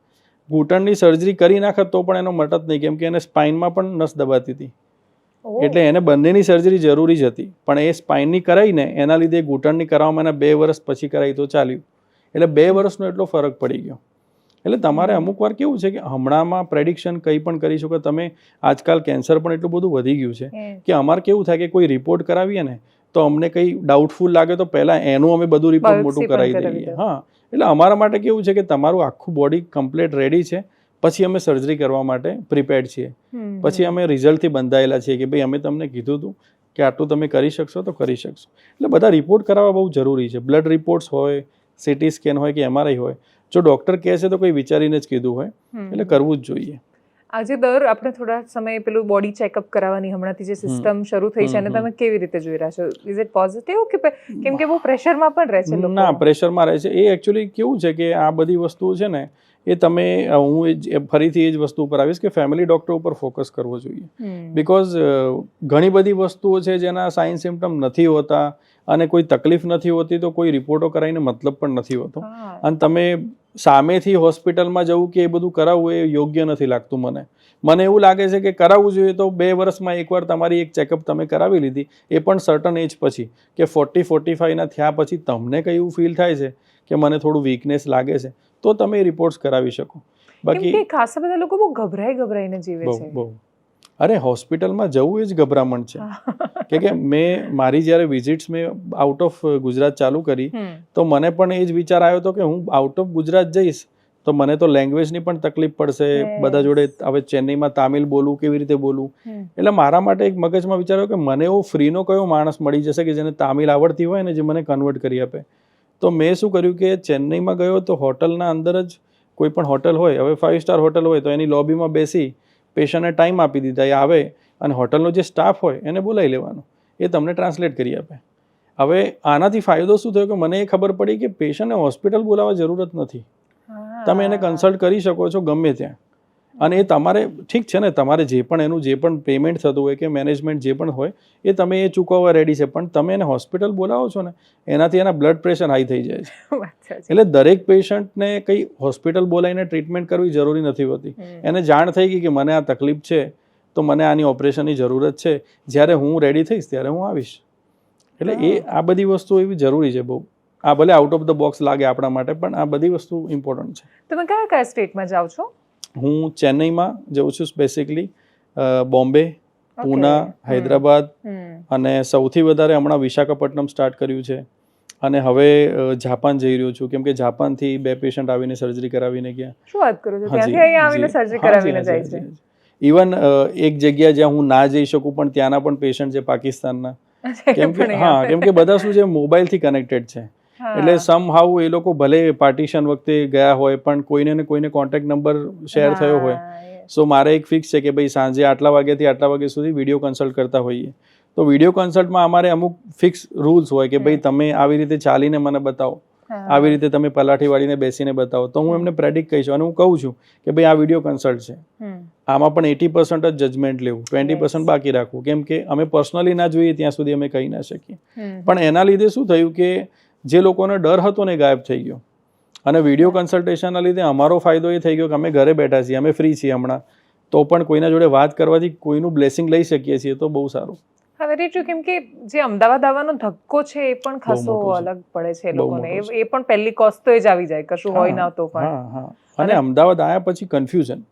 ઘૂંટણની સર્જરી કરી નાખત તો પણ એનો મટત નહીં કેમ કે એને સ્પાઇનમાં પણ નસ દબાતી હતી, એટલે એને બંનેની સર્જરી જરૂરી જ હતી. પણ એ સ્પાઇનની કરાવીને એના લીધે ઘૂંટણની કરાવવામાં એને 2 વર્ષ પછી કરાવી તો ચાલ્યું, એટલે 2 વર્ષનો એટલો ફરક પડી ગયો. એટલે તમારે અમુક વાર કેવું છે કે હમણાંમાં પ્રેડિક્શન કંઈ પણ કરી શકો તમે. આજકાલ કેન્સર પણ એટલું બધું વધી ગયું છે કે અમારે કેવું થાય કે કોઈ રિપોર્ટ કરાવીએ ને તો અમને કંઈ ડાઉટફુલ લાગે તો પહેલાં એનું અમે બધું રિપોર્ટ મોટું કરાવી દઈએ. હા, એટલે અમારા માટે કેવું છે કે તમારું આખું બોડી કમ્પ્લીટ રેડી છે પછી અમે સર્જરી કરવા માટે પ્રિપેર્ડ છીએ, પછી અમે રિઝલ્ટથી બંધાયેલા છીએ કે ભાઈ અમે તમને કીધું હતું કે આટલું તમે કરી શકશો તો કરી શકશો. એટલે બધા રિપોર્ટ કરાવવા બહુ જરૂરી છે. બ્લડ રિપોર્ટ્સ હોય, CT સ્કેન હોય કે MRI હોય, જો ડૉક્ટર કહે છે તો કોઈ વિચારીને જ કીધું હોય એટલે કરવું જ જોઈએ. આજે દર આપણે થોડા સમય પેલું બોડી ચેકઅપ કરાવવાની હમણાંથી જે સિસ્ટમ શરૂ થઈ છે અને તમે કેવી રીતે જોઈ રહ્યા છો? ઇઝ ઇટ પોઝિટિવ કે કેમ કે બહુ પ્રેશરમાં પણ રહે છે લોકો? ના, પ્રેશરમાં રહે છે. એ એકચ્યુઅલી કેવું છે કે આ બધી વસ્તુઓ છે ને એ તમે હું ફરીથી એ જ વસ્તુ ઉપર આવીશ કે ફેમિલી ડોક્ટર ઉપર ફોકસ કરવો જોઈએ. બિકોઝ ઘણી બધી વસ્તુઓ છે જેના સાઇન સિમ્ટમ નથી હોતા અને કોઈ તકલીફ નથી હોતી તો કોઈ રિપોર્ટો કરાવીને મતલબ પણ નથી હોતો. અને તમે સામેથી હોસ્પિટલમાં જવું કે એ બધું કરાવવું એ યોગ્ય નથી લાગતું મને એવું લાગે છે કે કરાવવું જોઈએ તો 2 વર્ષમાં એકવાર તમારી એક ચેકઅપ તમે કરાવી લીધી, એ પણ સર્ટન એજ પછી કે 40-45 ના થયા પછી તમને કંઈ એવું ફીલ થાય છે કે મને થોડું વીકનેસ લાગે છે તો તમે રિપોર્ટ્સ કરાવી શકો. બાકી ખાસ બધા લોકો બહુ ગભરાઈને જીવે છે. બહુ અરે હોસ્પિટલમાં જવું એ જ ગભરામણ છે કે મેં મારી જ્યારે વિઝિટ્સ મેં આઉટ ઓફ ગુજરાત ચાલુ કરી તો મને પણ એ જ વિચાર આવ્યો હતો કે હું આઉટ ઓફ ગુજરાત જઈશ તો મને તો લેંગ્વેજની પણ તકલીફ પડશે, બધા જોડે હવે ચેન્નઈમાં તામિલ બોલું કેવી રીતે બોલું. એટલે મારા માટે એક મગજમાં વિચાર્યો કે મને એવો ફ્રીનો કયો માણસ મળી જશે કે જેને તામિલ આવડતી હોય ને જે મને કન્વર્ટ કરી આપે. તો મેં શું કર્યું કે ચેન્નઈમાં ગયો તો હોટલના અંદર જ કોઈ પણ હોટલ હોય, હવે 5 સ્ટાર હોટલ હોય તો એની લોબીમાં બેસી પેશન્ટને ટાઈમ આપી દીધા, એ આવે અને હોટલનો જે સ્ટાફ હોય એને બોલાવી લેવાનો, એ તમને ટ્રાન્સલેટ કરી આપે. હવે આનાથી ફાયદો શું થયો કે મને એ ખબર પડી કે પેશન્ટને હોસ્પિટલ બોલાવવા જરૂરત નથી, તમે એને કન્સલ્ટ કરી શકો છો ગમે ત્યાં. અને એ તમારે ઠીક છે ને, તમારે જે પણ એનું જે પણ પેમેન્ટ થતું હોય કે મેનેજમેન્ટ જે પણ હોય એ તમે એ ચૂકવવા રેડી છે, પણ તમે એને હોસ્પિટલ બોલાવો છો ને એનાથી એના બ્લડ પ્રેશર હાઈ થઈ જાય છે. એટલે દરેક પેશન્ટને કંઈ હોસ્પિટલ બોલાવીને ટ્રીટમેન્ટ કરવી જરૂરી નથી હોતી. એને જાણ થઈ ગઈ કે મને આ તકલીફ છે તો મને આની ઓપરેશનની જરૂરત છે, જ્યારે હું રેડી થઈશ ત્યારે હું આવીશ. એટલે એ આ બધી વસ્તુ એવી જરૂરી છે બહુ. આ ભલે આઉટ ઓફ ધ બોક્સ લાગે આપણા માટે પણ આ બધી વસ્તુ ઇમ્પોર્ટન્ટ છે. તમે કયા સ્ટેટમાં જાઓ છો? હું ચેન્નઈમાં જઉં છું સ્પેસિફિકલી, બોમ્બે, પૂના, હૈદરાબાદ અને સૌથી વધારે હમણાં વિશાખાપટ્ટનમ સ્ટાર્ટ કર્યું છે. અને હવે જાપાન જઈ રહ્યો છું કેમ કે જાપાનથી 2 પેશન્ટ આવીને સર્જરી કરાવીને ગયા. શું વાત કરો છો? ત્યાંથી અહીંયા આવીને સર્જરી કરાવીને જાય છે? ઇવન એક જગ્યા જ્યાં હું ના જઈ શકું પણ ત્યાંના પણ પેશન્ટ છે પાકિસ્તાનના. કેમ કે બધા શું છે મોબાઈલથી કનેક્ટેડ છે. એટલે સમ હાઉ એ લોકો ભલે પાર્ટીશન વખતે ગયા હોય પણ કોઈને ને કોઈને કોન્ટેક્ટ નંબર શેર થયો હોય. સો મારે એક ફિક્સ છે કે ભાઈ સાંજે આટલા વાગ્યાથી આટલા વાગ્યા સુધી વિડીયો કન્સલ્ટ કરતા હોઈએ. તો વિડીયો કન્સલ્ટમાં અમારે અમુક ફિક્સ રૂલ્સ હોય કે ભાઈ તમે આવી રીતે ચાલીને મને બતાવો, આવી રીતે તમે પલાઠી વાળીને બેસીને બતાવો, તો હું એમને પ્રેડિક્ટ કહીશ અને હું કહું છું કે ભાઈ આ વિડીયો કન્સલ્ટ છે, આમાં પણ 80% જ જજમેન્ટ લેવું, 20% બાકી રાખવું, કેમ કે અમે પર્સનલી ના જોઈએ ત્યાં સુધી અમે કહી ના શકીએ. પણ એના લીધે શું થયું કે જે લોકોને ડર હતો ને ગાયબ થઈ ગયો અને વિડીયો કન્સલ્ટેશનના લીધે અમારો ફાયદો એ થઈ ગયો કે અમે ઘરે બેઠા છીએ, અમે ફ્રી છીએ હમણાં, તો પણ કોઈના જોડે વાત કરવાથી કોઈનું બ્લેસિંગ લઈ શકીએ છીએ, તો બહુ સારું. હા, વેરી ટ્રુ. કેમ કે જે અમદાવાદ આવવાનો ધક્કો છે એ પણ ખાસો અલગ પડે છે લોકોને. એ પણ પહેલી કોસ્ટ તો એ જ આવી જાય, કશું હોય ના તો પણ. અને અમદાવાદ આવ્યા પછી કન્ફ્યુઝન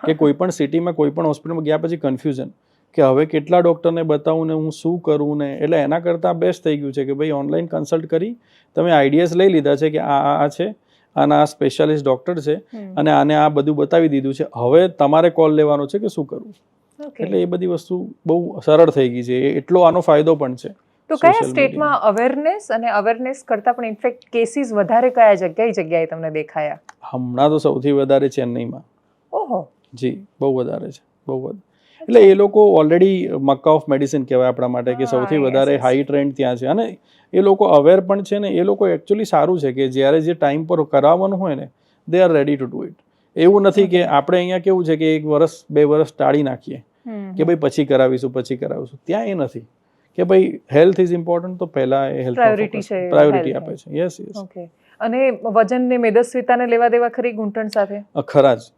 કે કોઈ પણ સિટીમાં કોઈ પણ હોસ્પિટલમાં ગયા પછી કન્ફ્યુઝન કે હવે કેટલા ડૉક્ટરને બતાવું ને હું શું કરું ને. એટલે એના કરતાં બેસ્ટ થઈ ગયું છે કે ભાઈ ઓનલાઈન કન્સલ્ટ કરી તમે આઈડિયાઝ લઈ લીધા છે કે આ છે, આના આ સ્પેશિયાલિસ્ટ ડૉક્ટર છે અને આને આ બધું બતાવી દીધું છે, હવે તમારે કોલ લેવાનો છે કે શું કરવું. એટલે એ બધી વસ્તુ બહુ સરળ થઈ ગઈ છે, એટલો આનો ફાયદો પણ છે. તો કયા સ્ટેટમાં અવેરનેસ અને અવેરનેસ કરતાં પણ ઇનફેક્ટ કેસીસ વધારે કઈ જગ્યાએ તમને દેખાયા? હમણાં તો સૌથી વધારે ચેન્નઈમાં. ઓહો. જી, બહુ વધારે છે, બહુ વધારે. એટલે એ લોકો ઓલરેડી મક્કા ઓફ મેડિસિન કહેવાય આપણા માટે કે સૌથી વધારે હાઈ ટ્રેન્ડ ત્યાં છે અને એ લોકો અવેર પણ છે ને. એ લોકો એકચ્યુઅલી સારું છે કે જ્યારે જે ટાઈમ પર કરાવવાનું હોય ને they are ready to do it. એવું નથી કે આપણે અહીંયા કેવું છે કે 1 વર્ષ 2 વર્ષ ટાળી નાખીએ કે ભાઈ પછી કરાવીશું. ત્યાં એ નથી કે ભાઈ હેલ્થ ઇઝ ઇમ્પોર્ટન્ટ તો પહેલા એ હેલ્થ પ્રાયોરિટી આપે છે. યસ. ઓકે. અને વજન ને મેદસ્વીતાને લેવા દેવા ખરી ઘૂંટણ સાથે? ખરા જ.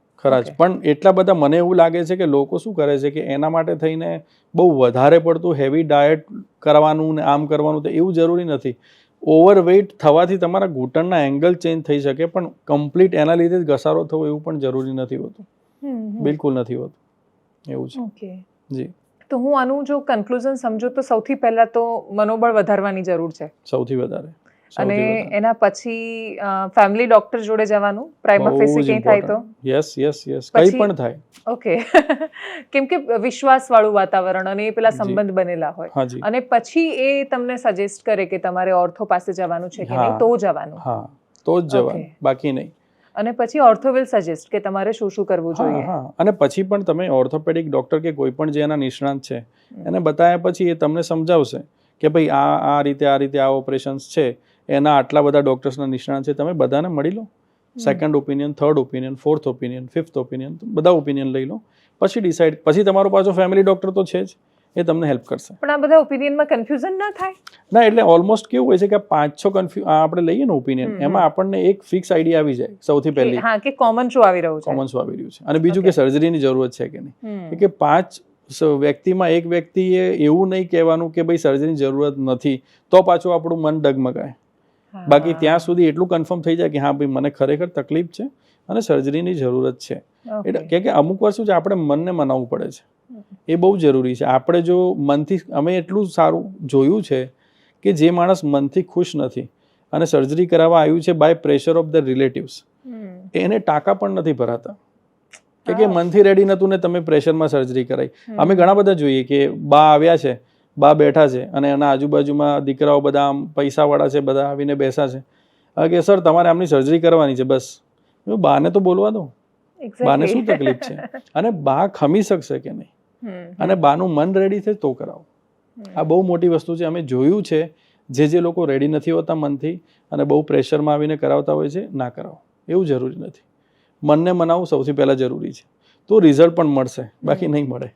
પણ એટલા બધા મને એવું લાગે છે કે લોકો શું કરે છે કે એના માટે થઈને બહુ વધારે પડતું હેવી ડાયટ કરવાનું ને આમ કરવાનું, તો એવું જરૂરી નથી. ઓવરવેઇટ થવાથી તમારા ઘૂંટણના એંગલ ચેન્જ થઈ શકે પણ કમ્પ્લીટ એના લીધે જ ઘસારો થવો એવું પણ જરૂરી નથી હોતું. બિલકુલ નથી હોતું. એવું છે. ઓકે. જી. તો હું આનું જો કન્ક્લુઝન સમજુ તો સૌથી પહેલા તો મનોબળ વધારવાની જરૂર છે. સૌથી વધારે. અને એના પછી ફેમિલી ડોક્ટર જોડે જવાનું પ્રાઇમા ફેસી કંઈ થાય તો? યસ. કંઈ પણ થાય. ઓકે. કેમ કે વિશ્વાસ વાળું વાતાવરણ અને પેલા સંબંધ બનેલા હોય અને પછી એ તમને સજેસ્ટ કરે કે તમારે ઓર્થો પાસે જવાનું છે કે નહીં, તો જવાનું. હા, તો જ જવાનું, બાકી નહીં. અને પછી ઓર્થો વિલ સજેસ્ટ કે તમારે શું શું કરવું જોઈએ. હા, અને પછી પણ તમે ઓર્થોપેડિક ડોક્ટર કે કોઈ પણ જે એના નિષ્ણાંત છે એને બતાવ્યા પછી એ તમને સમજાવશે કે ભાઈ આ રીતે આ ઓપરેશન્સ છે, એના આટલા બધા ડોક્ટર્સના નિષ્ણાંત છે, તમે બધાને મળી લો. Second opinion, third opinion, fourth opinion, fifth opinion, બધા ઓપિનિયન લઈ લો. પછી ડિસાઇડ, પછી તમારો પાછો ફેમિલી ડોક્ટર તો છે જ, એ તમને હેલ્પ કરશે. પણ આ બધા ઓપિનિયનમાં કન્ફ્યુઝન ના થાય? ના, એટલે ઓલમોસ્ટ કેવું હોય છે કે 5-6 આપણે લઈએ ને ઓપિનિયન, એમાં આપણને એક ફિક્સ આઈડિયા આવી જાય સૌથી પહેલી. હા, કે કોમન શું આવી રહ્યું છે. કોમન શું આવી રહ્યું છે, અને બીજું કે સર્જરીની જરૂરત છે કે નહીં. કે 5 વ્યક્તિમાં એક વ્યક્તિએ એવું નહીં કહેવાનું કે ભાઈ સર્જરીની જરૂરત નથી, તો પાછું આપણું મન ડગમગાય. બાકી ત્યાં સુધી એટલું કન્ફર્મ થઈ જાય કે હા ભાઈ મને ખરેખર તકલીફ છે અને સર્જરીની જરૂરત છે. એટલે કે અમુક વાર શું છે, આપણે મનને મનાવવું પડે છે, એ બહુ જરૂરી છે. આપણે જો મનથી, અમે એટલું સારું જોયું છે કે જે માણસ મનથી ખુશ નથી અને સર્જરી કરાવવા આવ્યું છે by pressure of the relatives, એને ટાંકા પણ નથી ભરાતા. કે મનથી રેડી નતું ને તમે પ્રેશરમાં સર્જરી કરાવી. અમે ઘણા બધા જોઈએ કે બા આવ્યા છે, બા બેઠા છે અને એના આજુબાજુમાં દીકરાઓ બધા આમ પૈસાવાળા છે, બધા આવીને બેસા છે કે સર તમારે આમની સર્જરી કરવાની છે. બસ બાને તો બોલવા દો, બાને શું તકલીફ છે, અને બા ખમી શકશે કે નહીં, અને બાનું મન રેડી છે તો કરાવો. આ બહુ મોટી વસ્તુ છે. અમે જોયું છે જે લોકો રેડી નથી હોતા મનથી અને બહુ પ્રેશરમાં આવીને કરાવતા હોય છે, ના કરાવો. એવું જરૂરી નથી. મનને મનાવવું સૌથી પહેલાં જરૂરી છે, તો રિઝલ્ટ પણ મળશે, બાકી નહીં મળે.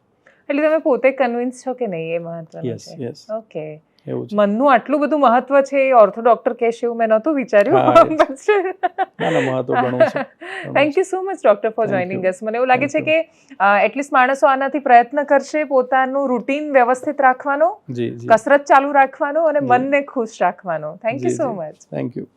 એટલે તમે પોતે કન્વિન્સ છો કે નહીં, એ મહત્વનું યસ છે. યસ, ઓકે, એવું છે. મનનું આટલું બધું મહત્વ છે એ ઓર્થો ડોક્ટર કહેશે એવું મેં નહોતું વિચાર્યું. ના, મહત્વ ઘણું છે. Thank you so much doctor four joining અસ. મને એવું લાગે છે કે એટલીસ્ટ માણસો આનાથી પ્રયત્ન કરશે પોતાનું રૂટીન વ્યવસ્થિત રાખવાનો, કસરત ચાલુ રાખવાનો અને મનને ખુશ રાખવાનો. Thank you so much. Thank you.